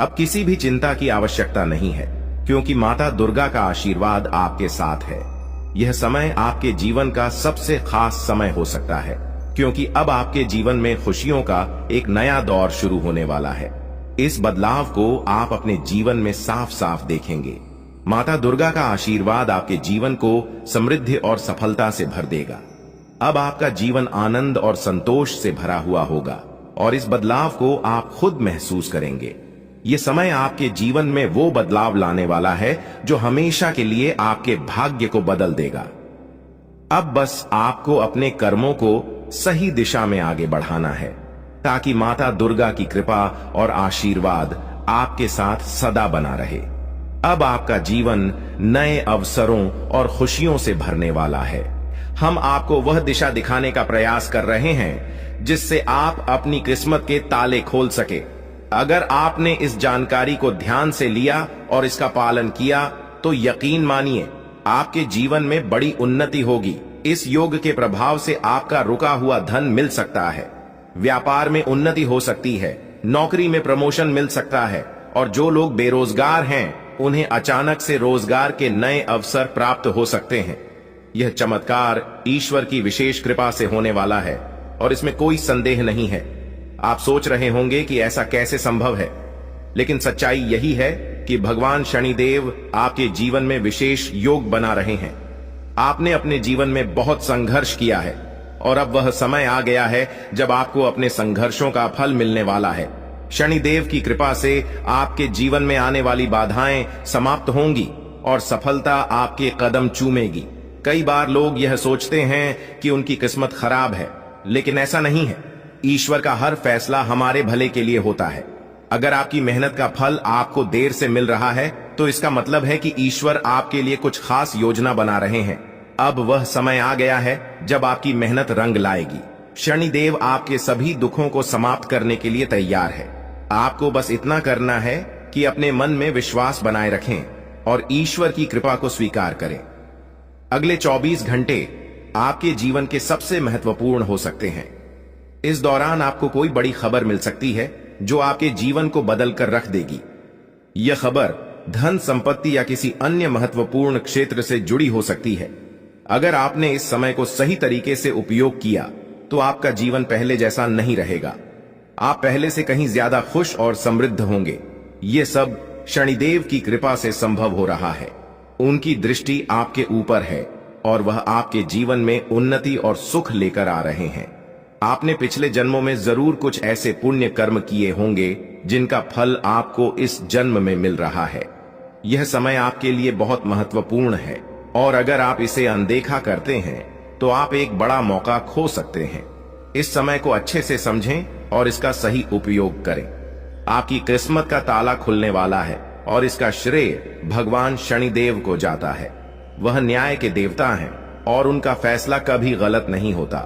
अब किसी भी चिंता की आवश्यकता नहीं है क्योंकि माता दुर्गा का आशीर्वाद आपके साथ है। यह समय आपके जीवन का सबसे खास समय हो सकता है क्योंकि अब आपके जीवन में खुशियों का एक नया दौर शुरू होने वाला है। इस बदलाव को आप अपने जीवन में साफ साफ देखेंगे। माता दुर्गा का आशीर्वाद आपके जीवन को समृद्धि और सफलता से भर देगा। अब आपका जीवन आनंद और संतोष से भरा हुआ होगा और इस बदलाव को आप खुद महसूस करेंगे। ये समय आपके जीवन में वो बदलाव लाने वाला है जो हमेशा के लिए आपके भाग्य को बदल देगा। अब बस आपको अपने कर्मों को सही दिशा में आगे बढ़ाना है ताकि माता दुर्गा की कृपा और आशीर्वाद आपके साथ सदा बना रहे। अब आपका जीवन नए अवसरों और खुशियों से भरने वाला है। हम आपको वह दिशा दिखाने का प्रयास कर रहे हैं जिससे आप अपनी किस्मत के ताले खोल सके। अगर आपने इस जानकारी को ध्यान से लिया और इसका पालन किया तो यकीन मानिए आपके जीवन में बड़ी उन्नति होगी। इस योग के प्रभाव से आपका रुका हुआ धन मिल सकता है, व्यापार में उन्नति हो सकती है, नौकरी में प्रमोशन मिल सकता है और जो लोग बेरोजगार हैं उन्हें अचानक से रोजगार के नए अवसर प्राप्त हो सकते हैं। यह चमत्कार ईश्वर की विशेष कृपा से होने वाला है और इसमें कोई संदेह नहीं है। आप सोच रहे होंगे कि ऐसा कैसे संभव है, लेकिन सच्चाई यही है कि भगवान शनिदेव आपके जीवन में विशेष योग बना रहे हैं। आपने अपने जीवन में बहुत संघर्ष किया है और अब वह समय आ गया है जब आपको अपने संघर्षों का फल मिलने वाला है। शनिदेव की कृपा से आपके जीवन में आने वाली बाधाएं समाप्त होंगी और सफलता आपके कदम चूमेगी। कई बार लोग यह सोचते हैं कि उनकी किस्मत खराब है, लेकिन ऐसा नहीं है। ईश्वर का हर फैसला हमारे भले के लिए होता है। अगर आपकी मेहनत का फल आपको देर से मिल रहा है तो इसका मतलब है कि ईश्वर आपके लिए कुछ खास योजना बना रहे हैं। अब वह समय आ गया है जब आपकी मेहनत रंग लाएगी। शनिदेव आपके सभी दुखों को समाप्त करने के लिए तैयार है। आपको बस इतना करना है कि अपने मन में विश्वास बनाए रखें और ईश्वर की कृपा को स्वीकार करें। अगले 24 घंटे आपके जीवन के सबसे महत्वपूर्ण हो सकते हैं। इस दौरान आपको कोई बड़ी खबर मिल सकती है जो आपके जीवन को बदल कर रख देगी। यह खबर धन, संपत्ति या किसी अन्य महत्वपूर्ण क्षेत्र से जुड़ी हो सकती है। अगर आपने इस समय को सही तरीके से उपयोग किया तो आपका जीवन पहले जैसा नहीं रहेगा। आप पहले से कहीं ज्यादा खुश और समृद्ध होंगे। ये सब शनिदेव की कृपा से संभव हो रहा है। उनकी दृष्टि आपके ऊपर है और वह आपके जीवन में उन्नति और सुख लेकर आ रहे हैं। आपने पिछले जन्मों में जरूर कुछ ऐसे पुण्य कर्म किए होंगे जिनका फल आपको इस जन्म में मिल रहा है। यह समय आपके लिए बहुत महत्वपूर्ण है और अगर आप इसे अनदेखा करते हैं तो आप एक बड़ा मौका खो सकते हैं। इस समय को अच्छे से समझें और इसका सही उपयोग करें। आपकी किस्मत का ताला खुलने वाला है और इसका श्रेय भगवान शनिदेव को जाता है। वह न्याय के देवता हैं और उनका फैसला कभी गलत नहीं होता।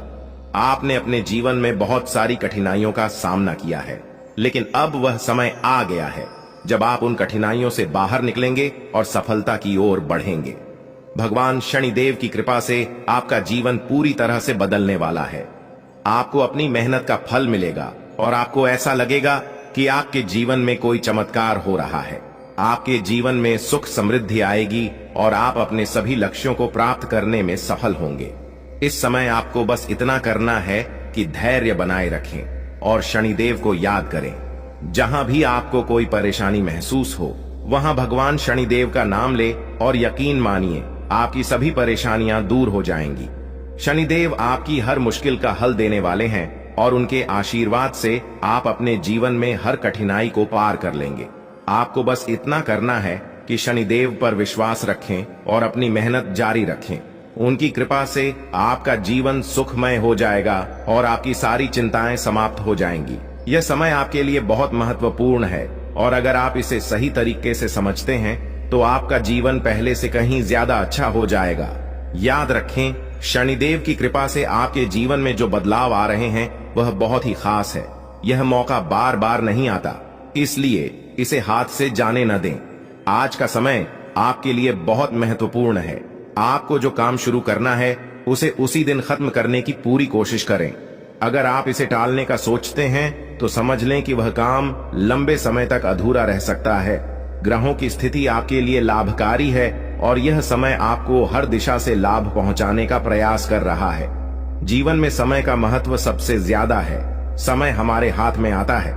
आपने अपने जीवन में बहुत सारी कठिनाइयों का सामना किया है, लेकिन अब वह समय आ गया है जब आप उन कठिनाइयों से बाहर निकलेंगे और सफलता की ओर बढ़ेंगे। भगवान शनिदेव की कृपा से आपका जीवन पूरी तरह से बदलने वाला है। आपको अपनी मेहनत का फल मिलेगा और आपको ऐसा लगेगा कि आपके जीवन में कोई चमत्कार हो रहा है। आपके जीवन में सुख समृद्धि आएगी और आप अपने सभी लक्ष्यों को प्राप्त करने में सफल होंगे। इस समय आपको बस इतना करना है कि धैर्य बनाए रखें और शनिदेव को याद करें। जहां भी आपको कोई परेशानी महसूस हो वहां भगवान शनिदेव का नाम ले और यकीन मानिए आपकी सभी परेशानियां दूर हो जाएंगी। शनिदेव आपकी हर मुश्किल का हल देने वाले हैं और उनके आशीर्वाद से आप अपने जीवन में हर कठिनाई को पार कर लेंगे। आपको बस इतना करना है कि शनिदेव पर विश्वास रखें और अपनी मेहनत जारी रखें। उनकी कृपा से आपका जीवन सुखमय हो जाएगा और आपकी सारी चिंताएं समाप्त हो जाएंगी। यह समय आपके लिए बहुत महत्वपूर्ण है और अगर आप इसे सही तरीके से समझते हैं तो आपका जीवन पहले से कहीं ज्यादा अच्छा हो जाएगा। याद रखें, शनिदेव की कृपा से आपके जीवन में जो बदलाव आ रहे हैं वह बहुत ही खास है। यह मौका बार बार नहीं आता, इसलिए इसे हाथ से जाने न दें। आज का समय आपके लिए बहुत महत्वपूर्ण है। आपको जो काम शुरू करना है उसे उसी दिन खत्म करने की पूरी कोशिश करें। अगर आप इसे टालने का सोचते हैं तो समझ लें कि वह काम लंबे समय तक अधूरा रह सकता है। ग्रहों की स्थिति आपके लिए लाभकारी है और यह समय आपको हर दिशा से लाभ पहुंचाने का प्रयास कर रहा है। जीवन में समय का महत्व सबसे ज्यादा है। समय हमारे हाथ में आता है,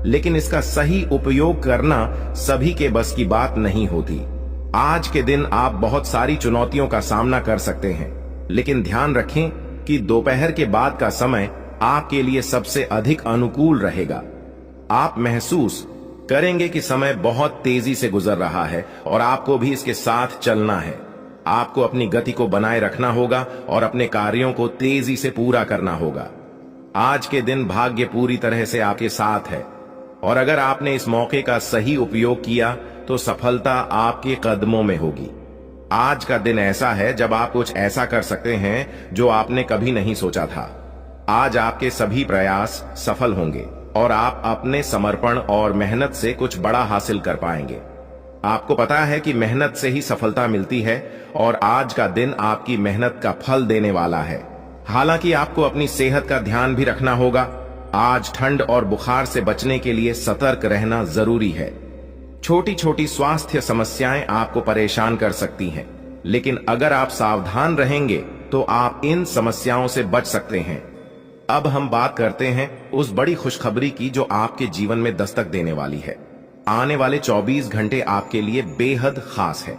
लेकिन इसका सही उपयोग करना सभी के बस की बात नहीं होती। आज के दिन आप बहुत सारी चुनौतियों का सामना कर सकते हैं, लेकिन ध्यान रखें कि दोपहर के बाद का समय आपके लिए सबसे अधिक अनुकूल रहेगा। आप महसूस करेंगे कि समय बहुत तेजी से गुजर रहा है और आपको भी इसके साथ चलना है। आपको अपनी गति को बनाए रखना होगा और अपने कार्यों को तेजी से पूरा करना होगा। आज के दिन भाग्य पूरी तरह से आपके साथ है और अगर आपने इस मौके का सही उपयोग किया तो सफलता आपके कदमों में होगी। आज का दिन ऐसा है जब आप कुछ ऐसा कर सकते हैं जो आपने कभी नहीं सोचा था। आज आपके सभी प्रयास सफल होंगे और आप अपने समर्पण और मेहनत से कुछ बड़ा हासिल कर पाएंगे। आपको पता है कि मेहनत से ही सफलता मिलती है और आज का दिन आपकी मेहनत का फल देने वाला है। हालांकि आपको अपनी सेहत का ध्यान भी रखना होगा। आज ठंड और बुखार से बचने के लिए सतर्क रहना जरूरी है। छोटी छोटी स्वास्थ्य समस्याएं आपको परेशान कर सकती हैं, लेकिन अगर आप सावधान रहेंगे तो आप इन समस्याओं से बच सकते हैं। अब हम बात करते हैं उस बड़ी खुशखबरी की जो आपके जीवन में दस्तक देने वाली है। आने वाले 24 घंटे आपके लिए बेहद खास है।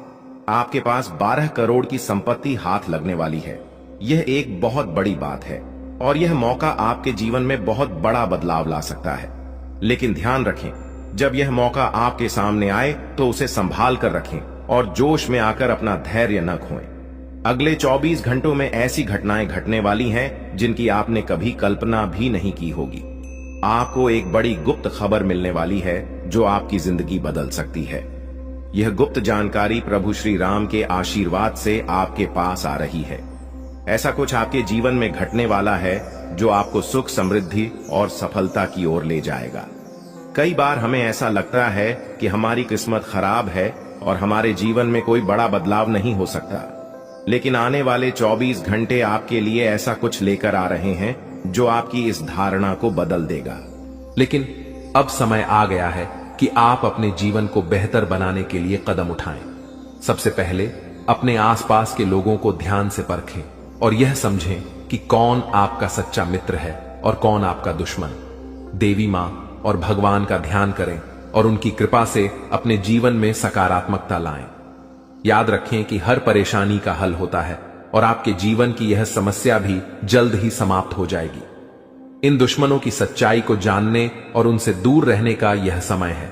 आपके पास 12 करोड़ की संपत्ति हाथ लगने वाली है। यह एक बहुत बड़ी बात है और यह मौका आपके जीवन में बहुत बड़ा बदलाव ला सकता है। लेकिन ध्यान रखें, जब यह मौका आपके सामने आए तो उसे संभाल कर रखें और जोश में आकर अपना धैर्य न खोएं। अगले 24 घंटों में ऐसी घटनाएं घटने वाली हैं जिनकी आपने कभी कल्पना भी नहीं की होगी। आपको एक बड़ी गुप्त खबर मिलने वाली है जो आपकी जिंदगी बदल सकती है। यह गुप्त जानकारी प्रभु श्री राम के आशीर्वाद से आपके पास आ रही है। ऐसा कुछ आपके जीवन में घटने वाला है जो आपको सुख, समृद्धि और सफलता की ओर ले जाएगा। कई बार हमें ऐसा लगता है कि हमारी किस्मत खराब है और हमारे जीवन में कोई बड़ा बदलाव नहीं हो सकता, लेकिन आने वाले 24 घंटे आपके लिए ऐसा कुछ लेकर आ रहे हैं जो आपकी इस धारणा को बदल देगा। लेकिन अब समय आ गया है कि आप अपने जीवन को बेहतर बनाने के लिए कदम उठाएं। सबसे पहले अपने आसपास के लोगों को ध्यान से परखें और यह समझें कि कौन आपका सच्चा मित्र है और कौन आपका दुश्मन। देवी मां और भगवान का ध्यान करें और उनकी कृपा से अपने जीवन में सकारात्मकता लाएं। याद रखें कि हर परेशानी का हल होता है और आपके जीवन की यह समस्या भी जल्द ही समाप्त हो जाएगी। इन दुश्मनों की सच्चाई को जानने और उनसे दूर रहने का यह समय है।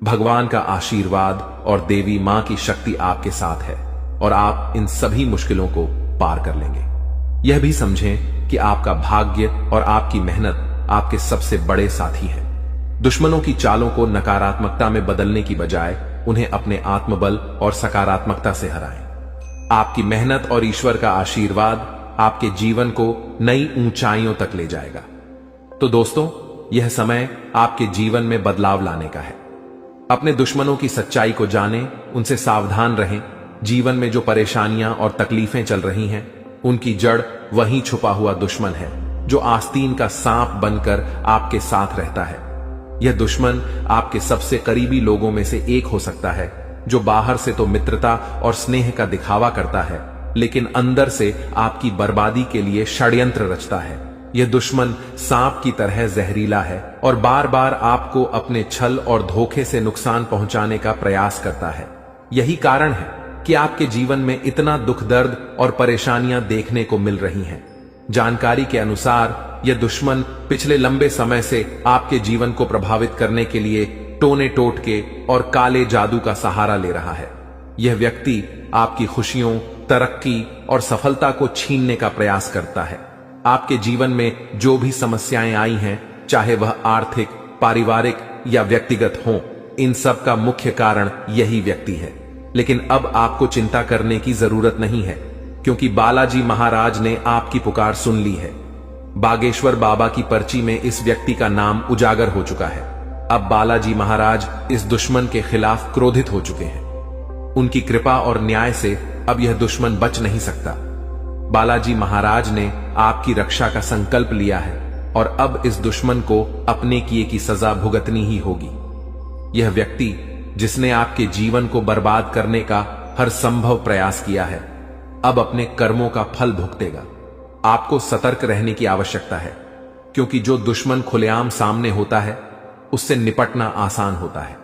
भगवान का आशीर्वाद और देवी मां की शक्ति आपके साथ है और आप इन सभी मुश्किलों को पार कर लेंगे। यह भी समझें कि आपका भाग्य और आपकी मेहनत आपके सबसे बड़े साथी हैं। दुश्मनों की चालों को नकारात्मकता में बदलने की बजाय उन्हें अपने आत्मबल और सकारात्मकता से हराएं। आपकी मेहनत और ईश्वर का आशीर्वाद आपके जीवन को नई ऊंचाइयों तक ले जाएगा। तो दोस्तों, यह समय आपके जीवन में बदलाव लाने का है। अपने दुश्मनों की सच्चाई को जानें, उनसे सावधान रहें। जीवन में जो परेशानियां और तकलीफें चल रही हैं, उनकी जड़ वहीं छुपा हुआ दुश्मन है जो आस्तीन का सांप बनकर आपके साथ रहता है। यह दुश्मन आपके सबसे करीबी लोगों में से एक हो सकता है जो बाहर से तो मित्रता और स्नेह का दिखावा करता है, लेकिन अंदर से आपकी बर्बादी के लिए षड्यंत्र रचता है। यह दुश्मन सांप की तरह जहरीला है और बार बार आपको अपने छल और धोखे से नुकसान पहुंचाने का प्रयास करता है। यही कारण है कि आपके जीवन में इतना दुख, दर्द और परेशानियां देखने को मिल रही हैं। जानकारी के अनुसार यह दुश्मन पिछले लंबे समय से आपके जीवन को प्रभावित करने के लिए टोने टोटके और काले जादू का सहारा ले रहा है। यह व्यक्ति आपकी खुशियों, तरक्की और सफलता को छीनने का प्रयास करता है। आपके जीवन में जो भी समस्याएं आई हैं, चाहे वह आर्थिक, पारिवारिक या व्यक्तिगत हों, इन सब का मुख्य कारण यही व्यक्ति है। लेकिन अब आपको चिंता करने की जरूरत नहीं है, क्योंकि बालाजी महाराज ने आपकी पुकार सुन ली है। बागेश्वर बाबा की पर्ची में इस व्यक्ति का नाम उजागर हो चुका है। अब बालाजी महाराज इस दुश्मन के खिलाफ क्रोधित हो चुके हैं। उनकी कृपा और न्याय से अब यह दुश्मन बच नहीं सकता। बालाजी महाराज ने आपकी रक्षा का संकल्प लिया है और अब इस दुश्मन को अपने किए की सजा भुगतनी ही होगी। यह व्यक्ति जिसने आपके जीवन को बर्बाद करने का हर संभव प्रयास किया है, अब अपने कर्मों का फल भुगतेगा। आपको सतर्क रहने की आवश्यकता है, क्योंकि जो दुश्मन खुलेआम सामने होता है उससे निपटना आसान होता है,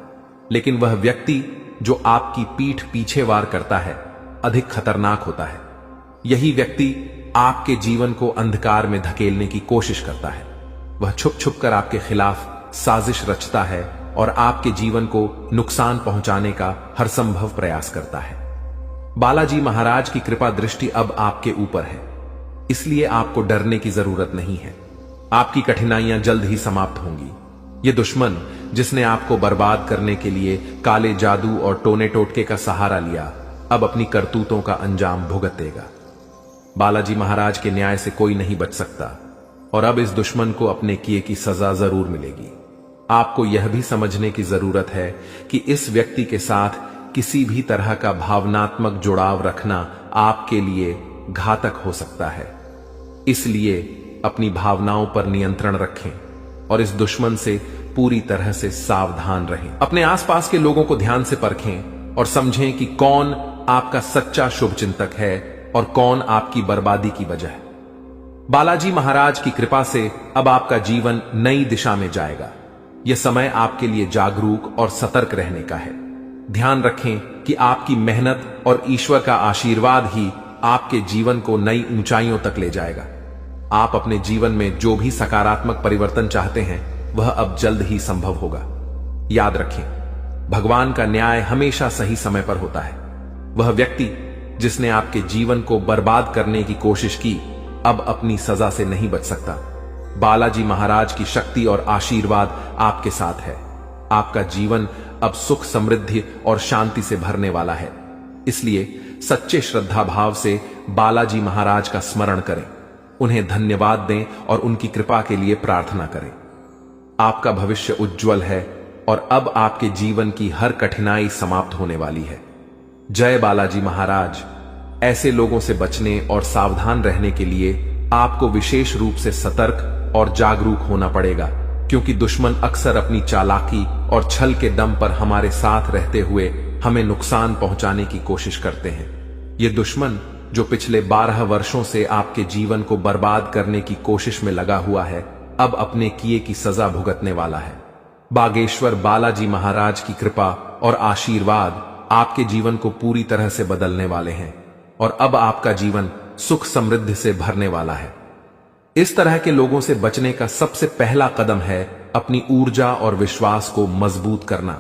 लेकिन वह व्यक्ति जो आपकी पीठ पीछे वार करता है अधिक खतरनाक होता है। यही व्यक्ति आपके जीवन को अंधकार में धकेलने की कोशिश करता है। वह छुप छुप कर आपके खिलाफ साजिश रचता है और आपके जीवन को नुकसान पहुंचाने का हर संभव प्रयास करता है। बालाजी महाराज की कृपा दृष्टि अब आपके ऊपर है, इसलिए आपको डरने की जरूरत नहीं है। आपकी कठिनाइयां जल्द ही समाप्त होंगी। यह दुश्मन जिसने आपको बर्बाद करने के लिए काले जादू और टोने टोटके का सहारा लिया, अब अपनी करतूतों का अंजाम भुगतेगा। बालाजी महाराज के न्याय से कोई नहीं बच सकता और अब इस दुश्मन को अपने किए की सजा जरूर मिलेगी। आपको यह भी समझने की जरूरत है कि इस व्यक्ति के साथ किसी भी तरह का भावनात्मक जुड़ाव रखना आपके लिए घातक हो सकता है। इसलिए अपनी भावनाओं पर नियंत्रण रखें और इस दुश्मन से पूरी तरह से सावधान रहें। अपने आसपास के लोगों को ध्यान से परखें और समझें कि कौन आपका सच्चा शुभचिंतक है और कौन आपकी बर्बादी की वजह है। बालाजी महाराज की कृपा से अब आपका जीवन नई दिशा में जाएगा। यह समय आपके लिए जागरूक और सतर्क रहने का है। ध्यान रखें कि आपकी मेहनत और ईश्वर का आशीर्वाद ही आपके जीवन को नई ऊंचाइयों तक ले जाएगा। आप अपने जीवन में जो भी सकारात्मक परिवर्तन चाहते हैं वह अब जल्द ही संभव होगा। याद रखें, भगवान का न्याय हमेशा सही समय पर होता है। वह व्यक्ति जिसने आपके जीवन को बर्बाद करने की कोशिश की, अब अपनी सजा से नहीं बच सकता। बालाजी महाराज की शक्ति और आशीर्वाद आपके साथ है। आपका जीवन अब सुख, समृद्धि और शांति से भरने वाला है। इसलिए सच्चे श्रद्धा भाव से बालाजी महाराज का स्मरण करें, उन्हें धन्यवाद दें और उनकी कृपा के लिए प्रार्थना करें। आपका भविष्य उज्जवल है और अब आपके जीवन की हर कठिनाई समाप्त होने वाली है। जय बालाजी महाराज। ऐसे लोगों से बचने और सावधान रहने के लिए आपको विशेष रूप से सतर्क और जागरूक होना पड़ेगा, क्योंकि दुश्मन अक्सर अपनी चालाकी और छल के दम पर हमारे साथ रहते हुए हमें नुकसान पहुंचाने की कोशिश करते हैं। ये दुश्मन जो पिछले 12 वर्षों से आपके जीवन को बर्बाद करने की कोशिश में लगा हुआ है, अब अपने किए की सजा भुगतने वाला है। बागेश्वर बालाजी महाराज की कृपा और आशीर्वाद आपके जीवन को पूरी तरह से बदलने वाले हैं और अब आपका जीवन सुख समृद्धि से भरने वाला है। इस तरह के लोगों से बचने का सबसे पहला कदम है अपनी ऊर्जा और विश्वास को मजबूत करना।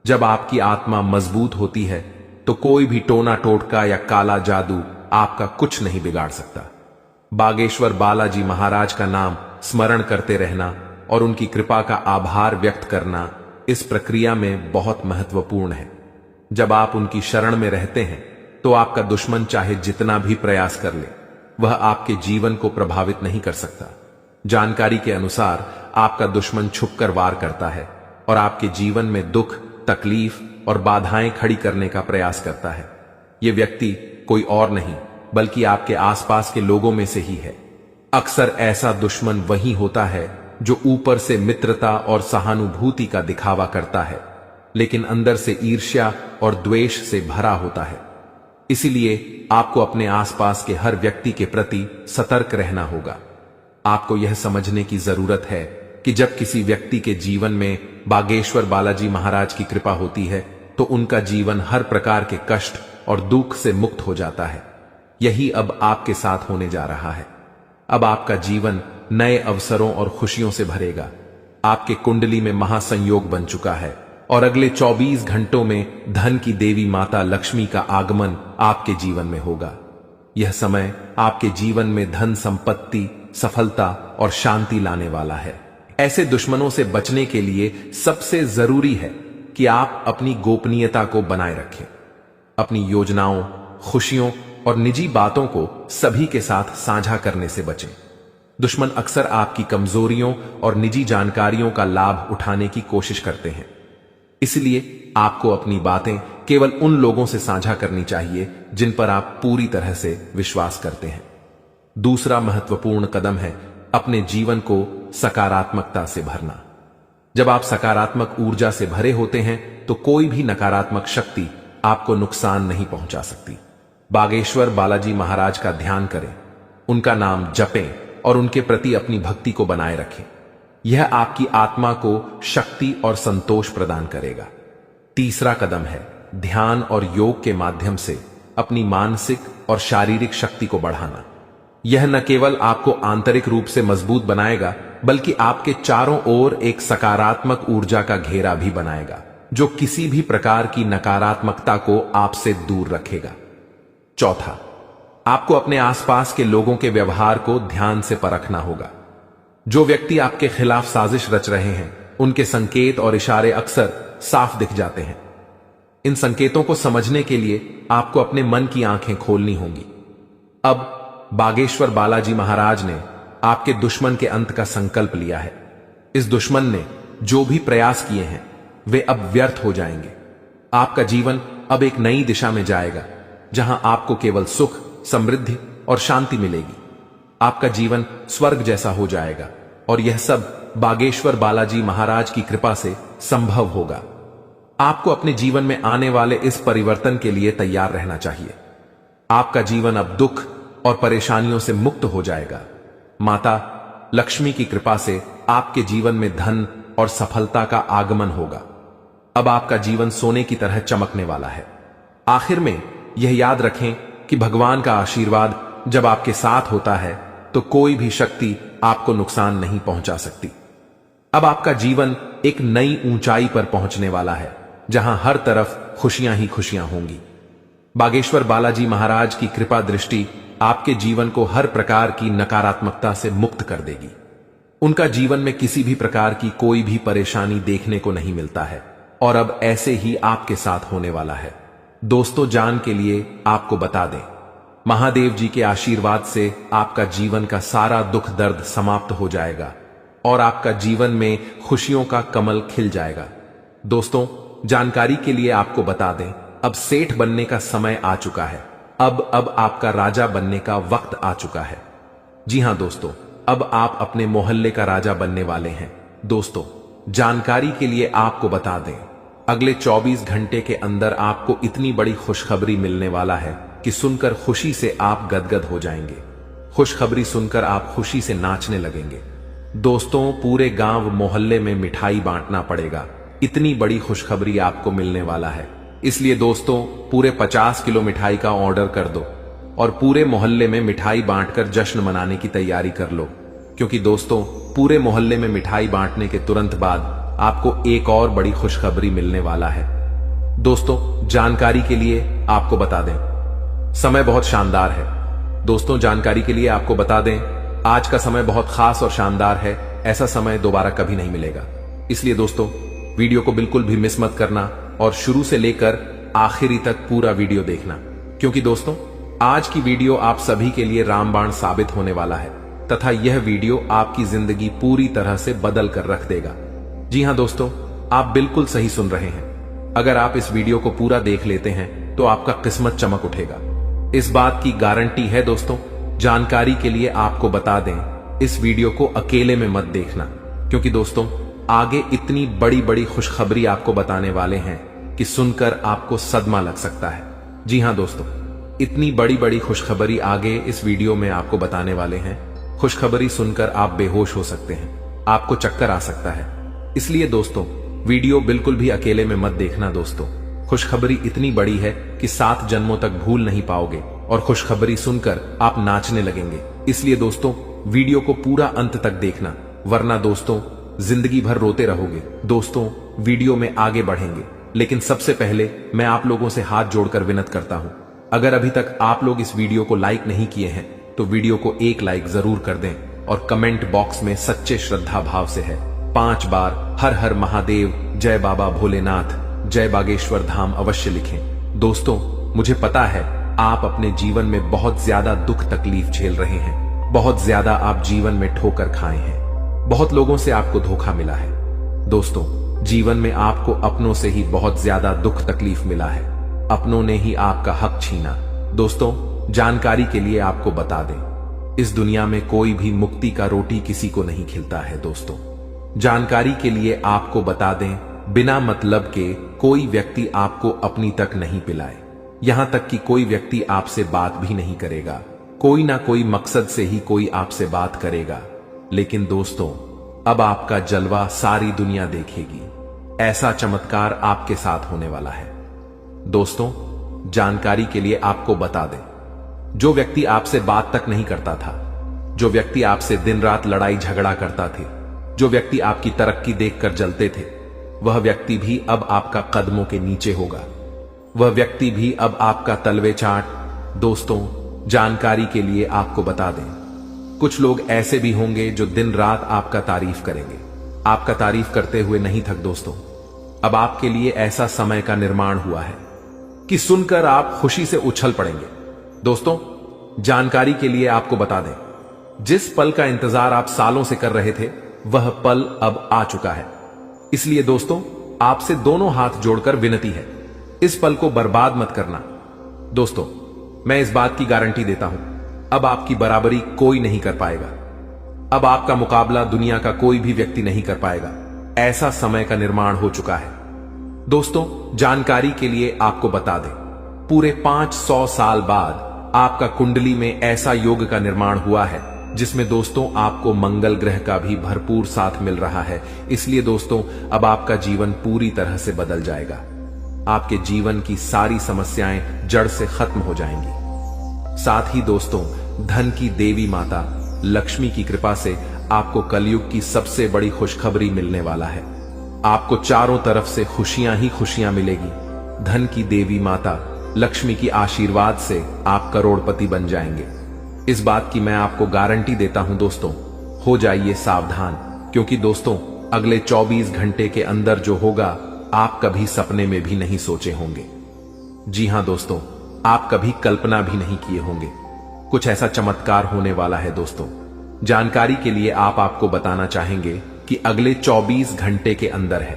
जब आपकी आत्मा मजबूत होती है तो कोई भी टोना टोटका या काला जादू आपका कुछ नहीं बिगाड़ सकता। बागेश्वर बालाजी महाराज का नाम स्मरण करते रहना और उनकी कृपा का आभार व्यक्त करना इस प्रक्रिया में बहुत महत्वपूर्ण है। जब आप उनकी शरण में रहते हैं तो आपका दुश्मन चाहे जितना भी प्रयास कर ले, वह आपके जीवन को प्रभावित नहीं कर सकता। जानकारी के अनुसार आपका दुश्मन छुपकर वार करता है और आपके जीवन में दुख, तकलीफ और बाधाएं खड़ी करने का प्रयास करता है। यह व्यक्ति कोई और नहीं बल्कि आपके आसपास के लोगों में से ही है। अक्सर ऐसा दुश्मन वही होता है जो ऊपर से मित्रता और सहानुभूति का दिखावा करता है, लेकिन अंदर से ईर्ष्या और द्वेष से भरा होता है। इसीलिए आपको अपने आसपास के हर व्यक्ति के प्रति सतर्क रहना होगा। आपको यह समझने की जरूरत है कि जब किसी व्यक्ति के जीवन में बागेश्वर बालाजी महाराज की कृपा होती है तो उनका जीवन हर प्रकार के कष्ट और दुख से मुक्त हो जाता है। यही अब आपके साथ होने जा रहा है। अब आपका जीवन नए अवसरों और खुशियों से भरेगा। आपके कुंडली में महासंयोग बन चुका है और अगले 24 घंटों में धन की देवी माता लक्ष्मी का आगमन आपके जीवन में होगा। यह समय आपके जीवन में धन, संपत्ति, सफलता और शांति लाने वाला है। ऐसे दुश्मनों से बचने के लिए सबसे जरूरी है कि आप अपनी गोपनीयता को बनाए रखें। अपनी योजनाओं, खुशियों और निजी बातों को सभी के साथ साझा करने से बचें। दुश्मन अक्सर आपकी कमजोरियों और निजी जानकारियों का लाभ उठाने की कोशिश करते हैं। इसलिए आपको अपनी बातें केवल उन लोगों से साझा करनी चाहिए जिन पर आप पूरी तरह से विश्वास करते हैं। दूसरा महत्वपूर्ण कदम है अपने जीवन को सकारात्मकता से भरना। जब आप सकारात्मक ऊर्जा से भरे होते हैं तो कोई भी नकारात्मक शक्ति आपको नुकसान नहीं पहुंचा सकती। बागेश्वर बालाजी महाराज का ध्यान करें, उनका नाम जपें और उनके प्रति अपनी भक्ति को बनाए रखें। यह आपकी आत्मा को शक्ति और संतोष प्रदान करेगा। तीसरा कदम है ध्यान और योग के माध्यम से अपनी मानसिक और शारीरिक शक्ति को बढ़ाना। यह न केवल आपको आंतरिक रूप से मजबूत बनाएगा बल्कि आपके चारों ओर एक सकारात्मक ऊर्जा का घेरा भी बनाएगा जो किसी भी प्रकार की नकारात्मकता को आपसे दूर रखेगा। चौथा, आपको अपने आसपास के लोगों के व्यवहार को ध्यान से परखना होगा। जो व्यक्ति आपके खिलाफ साजिश रच रहे हैं उनके संकेत और इशारे अक्सर साफ दिख जाते हैं। इन संकेतों को समझने के लिए आपको अपने मन की आंखें खोलनी होंगी। अब बागेश्वर बालाजी महाराज ने आपके दुश्मन के अंत का संकल्प लिया है। इस दुश्मन ने जो भी प्रयास किए हैं वे अब व्यर्थ हो जाएंगे। आपका जीवन अब एक नई दिशा में जाएगा जहां आपको केवल सुख, समृद्धि और शांति मिलेगी। आपका जीवन स्वर्ग जैसा हो जाएगा और यह सब बागेश्वर बालाजी महाराज की कृपा से संभव होगा। आपको अपने जीवन में आने वाले इस परिवर्तन के लिए तैयार रहना चाहिए। आपका जीवन अब दुख और परेशानियों से मुक्त हो जाएगा। माता लक्ष्मी की कृपा से आपके जीवन में धन और सफलता का आगमन होगा। अब आपका जीवन सोने की तरह चमकने वाला है। आखिर में यह याद रखें कि भगवान का आशीर्वाद जब आपके साथ होता है तो कोई भी शक्ति आपको नुकसान नहीं पहुंचा सकती। अब आपका जीवन एक नई ऊंचाई पर पहुंचने वाला है जहां हर तरफ खुशियां ही खुशियां होंगी। बागेश्वर बालाजी महाराज की कृपा दृष्टि आपके जीवन को हर प्रकार की नकारात्मकता से मुक्त कर देगी। उनका जीवन में किसी भी प्रकार की कोई भी परेशानी देखने को नहीं मिलता है और अब ऐसे ही आपके साथ होने वाला है। दोस्तों, जान के लिए आपको बता दें, महादेव जी के आशीर्वाद से आपका जीवन का सारा दुख दर्द समाप्त हो जाएगा और आपका जीवन में खुशियों का कमल खिल जाएगा। दोस्तों, जानकारी के लिए आपको बता दें, अब सेठ बनने का समय आ चुका है। अब आपका राजा बनने का वक्त आ चुका है। जी हां दोस्तों, अब आप अपने मोहल्ले का राजा बनने वाले हैं। दोस्तों, जानकारी के लिए आपको बता दें, अगले 24 घंटे के अंदर आपको इतनी बड़ी खुशखबरी मिलने वाला है कि सुनकर खुशी से आप गदगद हो जाएंगे। खुशखबरी सुनकर आप खुशी से नाचने लगेंगे। दोस्तों, पूरे गांव मोहल्ले में मिठाई बांटना पड़ेगा। इतनी बड़ी खुशखबरी आपको मिलने वाला है। इसलिए दोस्तों, पूरे 50 किलो मिठाई का ऑर्डर कर दो और पूरे मोहल्ले में मिठाई बांटकर जश्न मनाने की तैयारी कर लो, क्योंकि दोस्तों, पूरे मोहल्ले में मिठाई बांटने के तुरंत बाद आपको एक और बड़ी खुशखबरी मिलने वाला है। दोस्तों, जानकारी के लिए आपको बता दें, समय बहुत शानदार है। दोस्तों, जानकारी के लिए आपको बता दें, आज का समय बहुत खास और शानदार है। ऐसा समय दोबारा कभी नहीं मिलेगा। इसलिए दोस्तों, वीडियो को बिल्कुल भी मिस मत करना और शुरू से लेकर आखिरी तक पूरा वीडियो देखना, क्योंकि दोस्तों, आज की वीडियो आप सभी के लिए रामबाण साबित होने वाला है तथा यह वीडियो आपकी जिंदगी पूरी तरह से बदल कर रख देगा। जी हां दोस्तों, आप बिल्कुल सही सुन रहे हैं। अगर आप इस वीडियो को पूरा देख लेते हैं तो आपका किस्मत चमक उठेगा। इस बात की गारंटी है। दोस्तों, जानकारी के लिए आपको बता दें, इस वीडियो को अकेले में मत देखना, क्योंकि दोस्तों, आगे इतनी बड़ी बड़ी खुशखबरी आपको बताने वाले हैं कि सुनकर आपको सदमा लग सकता है। जी हां दोस्तों, इतनी बड़ी बड़ी खुशखबरी आगे इस वीडियो में आपको बताने वाले हैं। खुशखबरी सुनकर आप बेहोश हो सकते हैं, आपको चक्कर आ सकता है। इसलिए दोस्तों, वीडियो बिल्कुल भी अकेले में मत देखना। दोस्तों, खुशखबरी इतनी बड़ी है कि 7 जन्मों तक भूल नहीं पाओगे और खुशखबरी सुनकर आप नाचने लगेंगे। इसलिए दोस्तों, वीडियो को पूरा अंत तक देखना, वरना दोस्तों जिंदगी भर रोते रहोगे। दोस्तों, वीडियो में आगे बढ़ेंगे, लेकिन सबसे पहले मैं आप लोगों से हाथ जोड़कर विनती करता हूं, अगर अभी तक आप लोग इस वीडियो को लाइक नहीं किए हैं तो वीडियो को एक लाइक जरूर कर दें और कमेंट बॉक्स में सच्चे श्रद्धा भाव से है 5 बार हर हर महादेव, जय बाबा भोलेनाथ, जय बागेश्वर धाम अवश्य लिखें। दोस्तों, मुझे पता है आप अपने जीवन में बहुत ज्यादा दुख तकलीफ झेल रहे हैं, बहुत ज्यादा आप जीवन में ठोकर खाए हैं, बहुत लोगों से आपको धोखा मिला है। दोस्तों, जीवन में आपको अपनों से ही बहुत ज्यादा दुख तकलीफ मिला है, अपनों ने ही आपका हक छीना। दोस्तों, जानकारी के लिए आपको बता दें, इस दुनिया में कोई भी मुक्ति का रोटी किसी को नहीं खिलता है। दोस्तों, जानकारी के लिए आपको बता दें, बिना मतलब के कोई व्यक्ति आपको अपनी तक नहीं पिलाए, यहां तक कि कोई व्यक्ति आपसे बात भी नहीं करेगा, कोई ना कोई मकसद से ही कोई आपसे बात करेगा। लेकिन दोस्तों, अब आपका जलवा सारी दुनिया देखेगी, ऐसा चमत्कार आपके साथ होने वाला है। दोस्तों, जानकारी के लिए आपको बता दें, जो व्यक्ति आपसे बात तक नहीं करता था, जो व्यक्ति आपसे दिन रात लड़ाई झगड़ा करता थे, जो व्यक्ति आपकी तरक्की देखकर जलते थे, वह व्यक्ति भी अब आपका कदमों के नीचे होगा, वह व्यक्ति भी अब आपका तलवे चाट। दोस्तों, जानकारी के लिए आपको बता दें, कुछ लोग ऐसे भी होंगे जो दिन रात आपका तारीफ करेंगे, आपका तारीफ करते हुए नहीं थक। दोस्तों, अब आपके लिए ऐसा समय का निर्माण हुआ है कि सुनकर आप खुशी से उछल पड़ेंगे। दोस्तों, जानकारी के लिए आपको बता दें, जिस पल का इंतजार आप सालों से कर रहे थे, वह पल अब आ चुका है। इसलिए दोस्तों, आपसे दोनों हाथ जोड़कर विनती है, इस पल को बर्बाद मत करना। दोस्तों, मैं इस बात की गारंटी देता हूं, अब आपकी बराबरी कोई नहीं कर पाएगा, अब आपका मुकाबला दुनिया का कोई भी व्यक्ति नहीं कर पाएगा, ऐसा समय का निर्माण हो चुका है। दोस्तों, जानकारी के लिए आपको बता दें, पूरे 500 साल बाद आपका कुंडली में ऐसा योग का निर्माण हुआ है जिसमें दोस्तों आपको मंगल ग्रह का भी भरपूर साथ मिल रहा है। इसलिए दोस्तों, अब आपका जीवन पूरी तरह से बदल जाएगा, आपके जीवन की सारी समस्याएं जड़ से खत्म हो जाएंगी। साथ ही दोस्तों, धन की देवी माता लक्ष्मी की कृपा से आपको कलयुग की सबसे बड़ी खुशखबरी मिलने वाला है। आपको चारों तरफ से खुशियां ही खुशियां मिलेगी। धन की देवी माता लक्ष्मी की आशीर्वाद से आप करोड़पति बन जाएंगे, इस बात की मैं आपको गारंटी देता हूं। दोस्तों, हो जाइए सावधान, क्योंकि दोस्तों, अगले 24 घंटे के अंदर जो होगा आप कभी सपने में भी नहीं सोचे होंगे। जी हां दोस्तों, आप कभी कल्पना भी नहीं किए होंगे, कुछ ऐसा चमत्कार होने वाला है। दोस्तों, जानकारी के लिए आपको बताना चाहेंगे कि अगले 24 घंटे के अंदर है,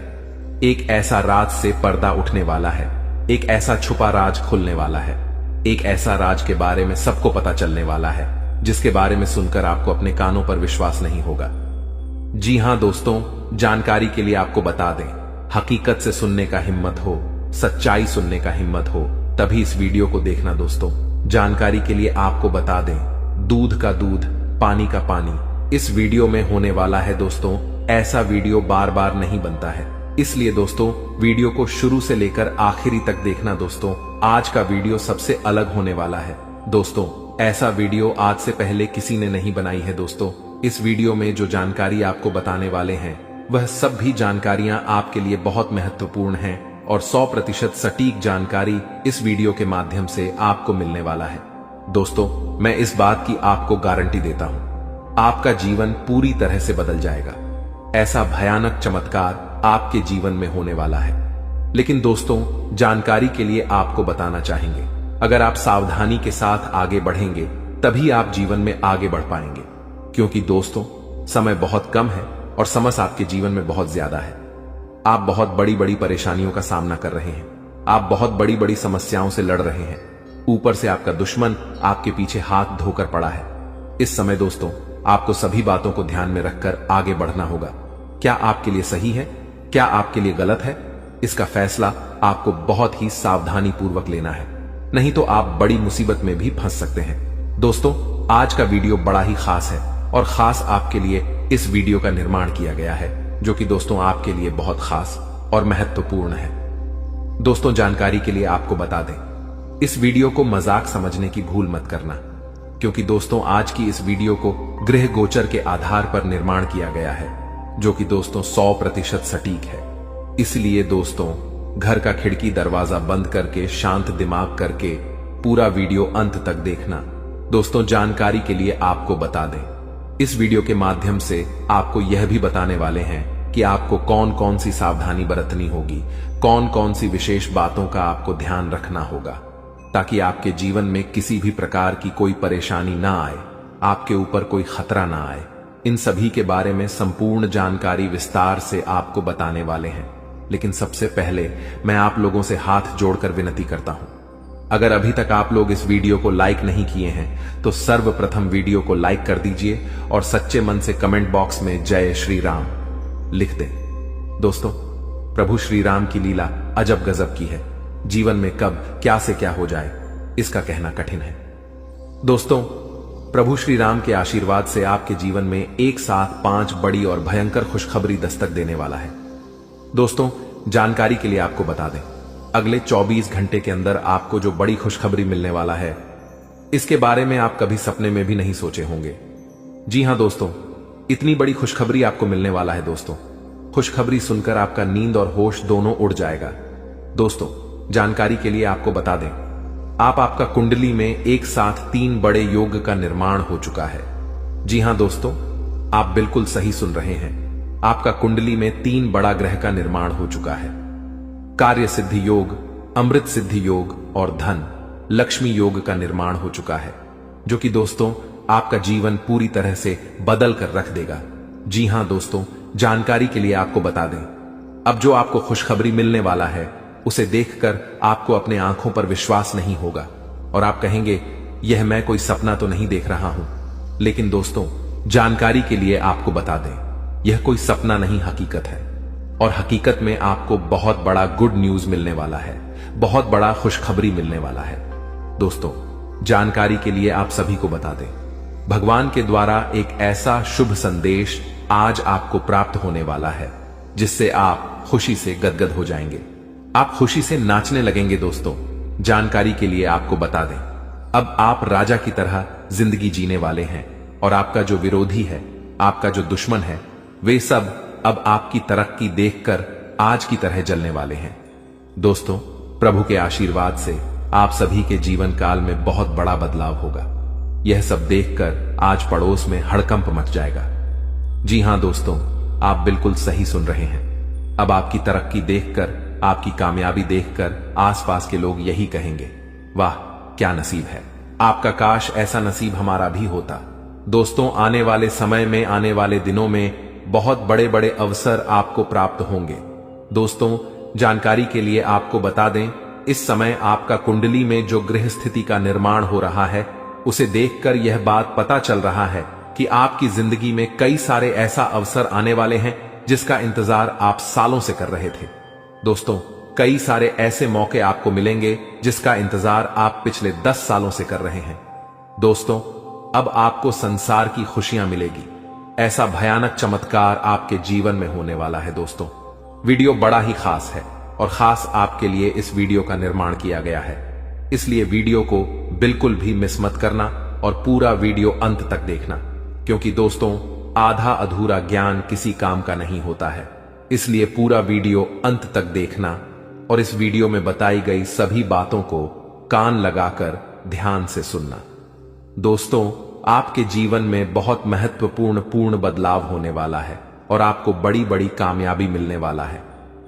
एक ऐसा राज से पर्दा उठने वाला है, एक ऐसा छुपा राज खुलने वाला है, एक ऐसा राज के बारे में सबको पता चलने वाला है, जिसके बारे में सुनकर आपको अपने कानों पर विश्वास नहीं होगा। जी हां दोस्तों, जानकारी के लिए आपको बता दें, हकीकत से सुनने का हिम्मत हो, सच्चाई सुनने का हिम्मत हो, तभी इस वीडियो को देखना। दोस्तों, जानकारी के लिए आपको बता दें, दूध का दूध, पानी का पानी इस वीडियो में होने वाला है। दोस्तों, ऐसा वीडियो बार बार नहीं बनता है, इसलिए दोस्तों वीडियो को शुरू से लेकर आखिरी तक देखना। दोस्तों, आज का वीडियो सबसे अलग होने वाला है। दोस्तों, ऐसा वीडियो आज से पहले किसी ने नहीं बनाई है। दोस्तों, इस वीडियो में जो जानकारी आपको बताने वाले हैं, वह सब भी जानकारियां आपके लिए बहुत महत्वपूर्ण हैं और 100% सटीक जानकारी इस वीडियो के माध्यम से आपको मिलने वाला है। दोस्तों, मैं इस बात की आपको गारंटी देता हूं, आपका जीवन पूरी तरह से बदल जाएगा, ऐसा भयानक चमत्कार आपके जीवन में होने वाला है। लेकिन दोस्तों, जानकारी के लिए आपको बताना चाहेंगे, अगर आप सावधानी के साथ आगे बढ़ेंगे तभी आप जीवन में आगे बढ़ पाएंगे, क्योंकि दोस्तों समय बहुत कम है और समस्या आपके जीवन में बहुत ज्यादा है। आप बहुत बड़ी बड़ी परेशानियों का सामना कर रहे हैं, आप बहुत बड़ी बड़ी समस्याओं से लड़ रहे हैं, ऊपर से आपका दुश्मन आपके पीछे हाथ धोकर पड़ा है। इस समय दोस्तों आपको सभी बातों को ध्यान में रखकर आगे बढ़ना होगा। क्या आपके लिए सही है, क्या आपके लिए गलत है, इसका फैसला आपको बहुत ही सावधानी पूर्वक लेना है, नहीं तो आप बड़ी मुसीबत में भी फंस सकते हैं। दोस्तों, आज का वीडियो बड़ा ही खास है और खास आपके लिए इस वीडियो का निर्माण किया गया है, जो कि दोस्तों आपके लिए बहुत खास और महत्वपूर्ण है। दोस्तों, जानकारी के लिए आपको बता दें, इस वीडियो को मजाक समझने की भूल मत करना, क्योंकि दोस्तों आज की इस वीडियो को गृह गोचर के आधार पर निर्माण किया गया है, जो कि दोस्तों 100% सटीक है। इसलिए दोस्तों, घर का खिड़की दरवाजा बंद करके शांत दिमाग करके पूरा वीडियो अंत तक देखना। दोस्तों, जानकारी के लिए आपको बता दें, इस वीडियो के माध्यम से आपको यह भी बताने वाले हैं कि आपको कौन कौन सी सावधानी बरतनी होगी, कौन कौन सी विशेष बातों का आपको ध्यान रखना होगा, ताकि आपके जीवन में किसी भी प्रकार की कोई परेशानी ना आए, आपके ऊपर कोई खतरा ना आए। इन सभी के बारे में संपूर्ण जानकारी विस्तार से आपको बताने वाले हैं। लेकिन सबसे पहले मैं आप लोगों से हाथ जोड़कर विनती करता हूं, अगर अभी तक आप लोग इस वीडियो को लाइक नहीं किए हैं तो सर्वप्रथम वीडियो को लाइक कर दीजिए और सच्चे मन से कमेंट बॉक्स में जय श्री राम लिख दें। दोस्तों, प्रभु श्री राम की लीला अजब गजब की है। जीवन में कब क्या से क्या हो जाए इसका कहना कठिन है। दोस्तों, प्रभु श्री राम के आशीर्वाद से आपके जीवन में एक साथ 5 बड़ी और भयंकर खुशखबरी दस्तक देने वाला है। दोस्तों, जानकारी के लिए आपको बता दें, अगले 24 घंटे के अंदर आपको जो बड़ी खुशखबरी मिलने वाला है, इसके बारे में आप कभी सपने में भी नहीं सोचे होंगे। जी हां दोस्तों, इतनी बड़ी खुशखबरी आपको मिलने वाला है। दोस्तों, खुशखबरी सुनकर आपका नींद और होश दोनों उड़ जाएगा। दोस्तों, जानकारी के लिए आपको बता दें, आपका कुंडली में एक साथ 3 बड़े योग का निर्माण हो चुका है। जी हां दोस्तों, आप बिल्कुल सही सुन रहे हैं। आपका कुंडली में 3 बड़ा ग्रह का निर्माण हो चुका है। कार्य सिद्धि योग, अमृत सिद्धि योग और धन लक्ष्मी योग का निर्माण हो चुका है, जो कि दोस्तों आपका जीवन पूरी तरह से बदल कर रख देगा। जी हां दोस्तों, जानकारी के लिए आपको बता दें, अब जो आपको खुशखबरी मिलने वाला है उसे देखकर आपको अपने आंखों पर विश्वास नहीं होगा और आप कहेंगे, यह मैं कोई सपना तो नहीं देख रहा हूं। लेकिन दोस्तों, जानकारी के लिए आपको बता दें, यह कोई सपना नहीं, हकीकत है। और हकीकत में आपको बहुत बड़ा गुड न्यूज मिलने वाला है, बहुत बड़ा खुशखबरी मिलने वाला है। दोस्तों, जानकारी के लिए आप सभी को बता दें, भगवान के द्वारा एक ऐसा शुभ संदेश आज आपको प्राप्त होने वाला है जिससे आप खुशी से गदगद हो जाएंगे, आप खुशी से नाचने लगेंगे। दोस्तों, जानकारी के लिए आपको बता दें, अब आप राजा की तरह जिंदगी जीने वाले हैं और आपका जो विरोधी है, आपका जो दुश्मन है, वे सब अब आपकी तरक्की देखकर आज की तरह जलने वाले हैं। दोस्तों, प्रभु के आशीर्वाद से आप सभी के जीवन काल में बहुत बड़ा बदलाव होगा। यह सब देखकर आज पड़ोस में हड़कंप मच जाएगा। जी हां दोस्तों, आप बिल्कुल सही सुन रहे हैं। अब आपकी तरक्की देखकर, आपकी कामयाबी देखकर आसपास के लोग यही कहेंगे, वाह क्या नसीब है, आपका काश ऐसा नसीब हमारा भी होता। दोस्तों, आने वाले समय में, आने वाले दिनों में बहुत बड़े बड़े अवसर आपको प्राप्त होंगे। दोस्तों, जानकारी के लिए आपको बता दें, इस समय आपका कुंडली में जो गृह स्थिति का निर्माण हो रहा है, उसे देखकर यह बात पता चल रहा है कि आपकी जिंदगी में कई सारे ऐसा अवसर आने वाले हैं जिसका इंतजार आप सालों से कर रहे थे। दोस्तों, कई सारे ऐसे मौके आपको मिलेंगे जिसका इंतजार आप पिछले 10 सालों से कर रहे हैं। दोस्तों, अब आपको संसार की खुशियां मिलेगी। ऐसा भयानक चमत्कार आपके जीवन में होने वाला है। दोस्तों, वीडियो बड़ा ही खास है और खास आपके लिए इस वीडियो का निर्माण किया गया है, इसलिए वीडियो को बिल्कुल भी मिस मत करना और पूरा वीडियो अंत तक देखना, क्योंकि दोस्तों, आधा अधूरा ज्ञान किसी काम का नहीं होता है। इसलिए पूरा वीडियो अंत तक देखना और इस वीडियो में बताई गई सभी बातों को कान लगाकर ध्यान से सुनना। दोस्तों, आपके जीवन में बहुत महत्वपूर्ण बदलाव होने वाला है और आपको बड़ी बड़ी कामयाबी मिलने वाला है,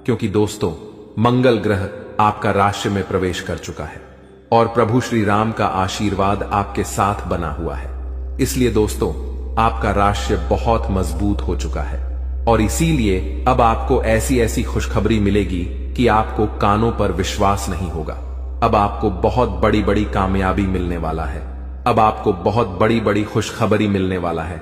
क्योंकि दोस्तों, मंगल ग्रह आपका राशि में प्रवेश कर चुका है और प्रभु श्री राम का आशीर्वाद आपके साथ बना हुआ है। इसलिए दोस्तों, आपका राशि बहुत मजबूत हो चुका है और इसीलिए अब आपको ऐसी ऐसी खुशखबरी मिलेगी कि आपको कानों पर विश्वास नहीं होगा। अब आपको बहुत बड़ी बड़ी कामयाबी मिलने वाला है, अब आपको बहुत बड़ी बड़ी खुशखबरी मिलने वाला है।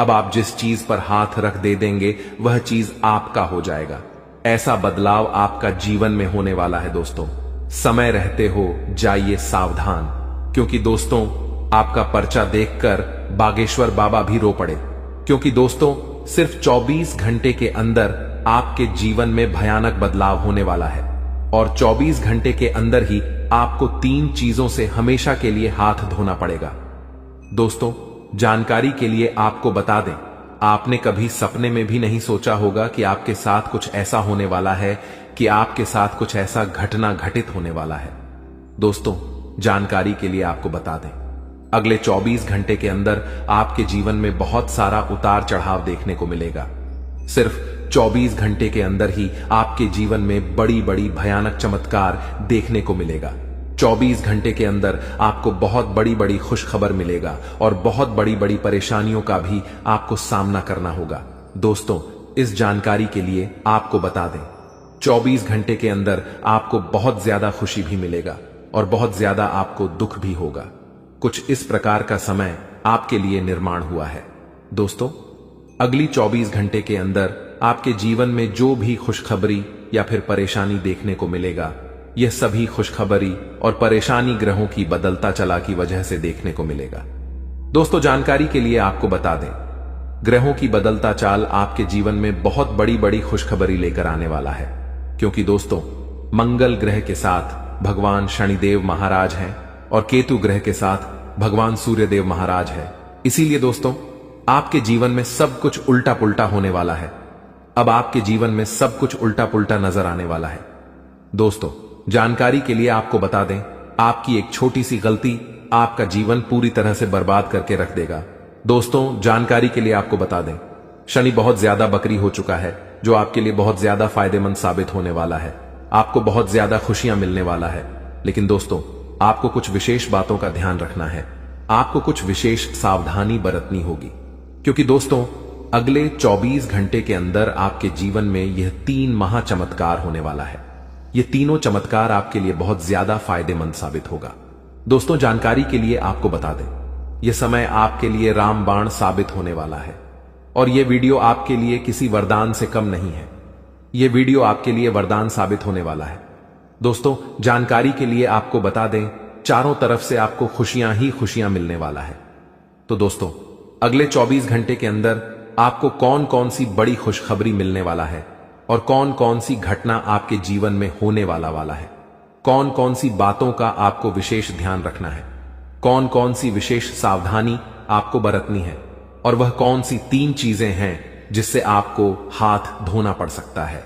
अब आप जिस चीज पर हाथ रख दे देंगे वह चीज आपका हो जाएगा। ऐसा बदलाव आपका जीवन में होने वाला है। दोस्तों, समय रहते हो जाइए सावधान, क्योंकि दोस्तों, आपका पर्चा देखकर बागेश्वर बाबा भी रो पड़े, क्योंकि दोस्तों, सिर्फ 24 घंटे के अंदर आपके जीवन में भयानक बदलाव होने वाला है और 24 घंटे के अंदर ही आपको 3 चीजों से हमेशा के लिए हाथ धोना पड़ेगा। दोस्तों, जानकारी के लिए आपको बता दें, आपने कभी सपने में भी नहीं सोचा होगा कि आपके साथ कुछ ऐसा होने वाला है, कि आपके साथ कुछ ऐसा घटना घटित होने वाला है। दोस्तों, जानकारी के लिए आपको बता दें, अगले 24 घंटे के अंदर आपके जीवन में बहुत सारा उतार चढ़ाव देखने को मिलेगा। सिर्फ 24 घंटे के अंदर ही आपके जीवन में बड़ी बड़ी भयानक चमत्कार देखने को मिलेगा। 24 घंटे के अंदर आपको बहुत बड़ी बड़ी खुशखबर मिलेगा और बहुत बड़ी बड़ी परेशानियों का भी आपको सामना करना होगा। दोस्तों, इस जानकारी के लिए आपको बता दें, 24 घंटे के अंदर आपको बहुत ज्यादा खुशी भी मिलेगा और बहुत ज्यादा आपको दुख भी होगा। कुछ इस प्रकार का समय आपके लिए निर्माण हुआ है। दोस्तों, अगली 24 घंटे के अंदर आपके जीवन में जो भी खुशखबरी या फिर परेशानी देखने को मिलेगा, यह सभी खुशखबरी और परेशानी ग्रहों की बदलता चला की वजह से देखने को मिलेगा। दोस्तों, जानकारी के लिए आपको बता दें, ग्रहों की बदलता चाल आपके जीवन में बहुत बड़ी बड़ी खुशखबरी लेकर आने वाला है, क्योंकि दोस्तों, मंगल ग्रह के साथ भगवान शनिदेव महाराज हैं और केतु ग्रह के साथ भगवान सूर्यदेव महाराज है। इसीलिए दोस्तों, आपके जीवन में सब कुछ उल्टा पुल्टा होने वाला है। अब आपके जीवन में सब कुछ उल्टा पुल्टा नजर आने वाला है। दोस्तों, जानकारी के लिए आपको बता दें, आपकी एक छोटी सी गलती आपका जीवन पूरी तरह से बर्बाद करके रख देगा। दोस्तों, जानकारी के लिए आपको बता दें, शनि बहुत ज्यादा बकरी हो चुका है, जो आपके लिए बहुत ज्यादा फायदेमंद साबित होने वाला है। आपको बहुत ज्यादा खुशियां मिलने वाला है। लेकिन दोस्तों, आपको कुछ विशेष बातों का ध्यान रखना है। आपको कुछ विशेष सावधानी बरतनी होगी, क्योंकि दोस्तों, अगले 24 घंटे के अंदर आपके जीवन में यह 3 महाचमत्कार होने वाला है। ये तीनों चमत्कार आपके लिए बहुत ज्यादा फायदेमंद साबित होगा। दोस्तों, जानकारी के लिए आपको बता दें, यह समय आपके लिए रामबाण साबित होने वाला है और यह वीडियो आपके लिए किसी वरदान से कम नहीं है। यह वीडियो आपके लिए वरदान साबित होने वाला है। दोस्तों, जानकारी के लिए आपको बता दें, चारों तरफ से आपको खुशियां ही खुशियां मिलने वाला है। तो दोस्तों, अगले 24 घंटे के अंदर आपको कौन कौन सी बड़ी खुशखबरी मिलने वाला है और कौन कौन सी घटना आपके जीवन में होने वाला है, कौन कौन सी बातों का आपको विशेष ध्यान रखना है, कौन कौन सी विशेष सावधानी आपको बरतनी है और वह कौन सी 3 चीजें हैं जिससे आपको हाथ धोना पड़ सकता है,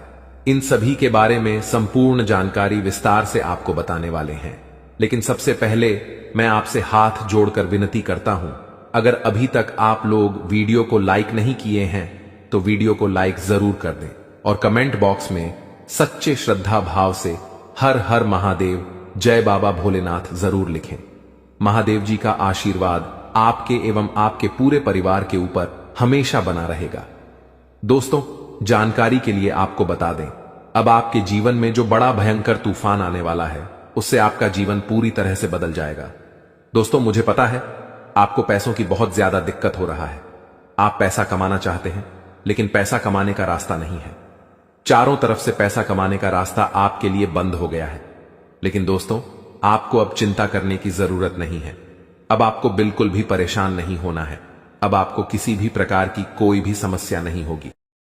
इन सभी के बारे में संपूर्ण जानकारी विस्तार से आपको बताने वाले हैं। लेकिन सबसे पहले मैं आपसे हाथ जोड़कर विनती करता हूं, अगर अभी तक आप लोग वीडियो को लाइक नहीं किए हैं तो वीडियो को लाइक जरूर कर दें और कमेंट बॉक्स में सच्चे श्रद्धा भाव से हर हर महादेव, जय बाबा भोलेनाथ जरूर लिखें। महादेव जी का आशीर्वाद आपके एवं आपके पूरे परिवार के ऊपर हमेशा बना रहेगा। दोस्तों, जानकारी के लिए आपको बता दें, अब आपके जीवन में जो बड़ा भयंकर तूफान आने वाला है, उससे आपका जीवन पूरी तरह से बदल जाएगा। दोस्तों, मुझे पता है आपको पैसों की बहुत ज्यादा दिक्कत हो रहा है। आप पैसा कमाना चाहते हैं, लेकिन पैसा कमाने का रास्ता नहीं है। चारों तरफ से पैसा कमाने का रास्ता आपके लिए बंद हो गया है। लेकिन दोस्तों, आपको अब चिंता करने की जरूरत नहीं है। अब आपको बिल्कुल भी परेशान नहीं होना है। अब आपको किसी भी प्रकार की कोई भी समस्या नहीं होगी।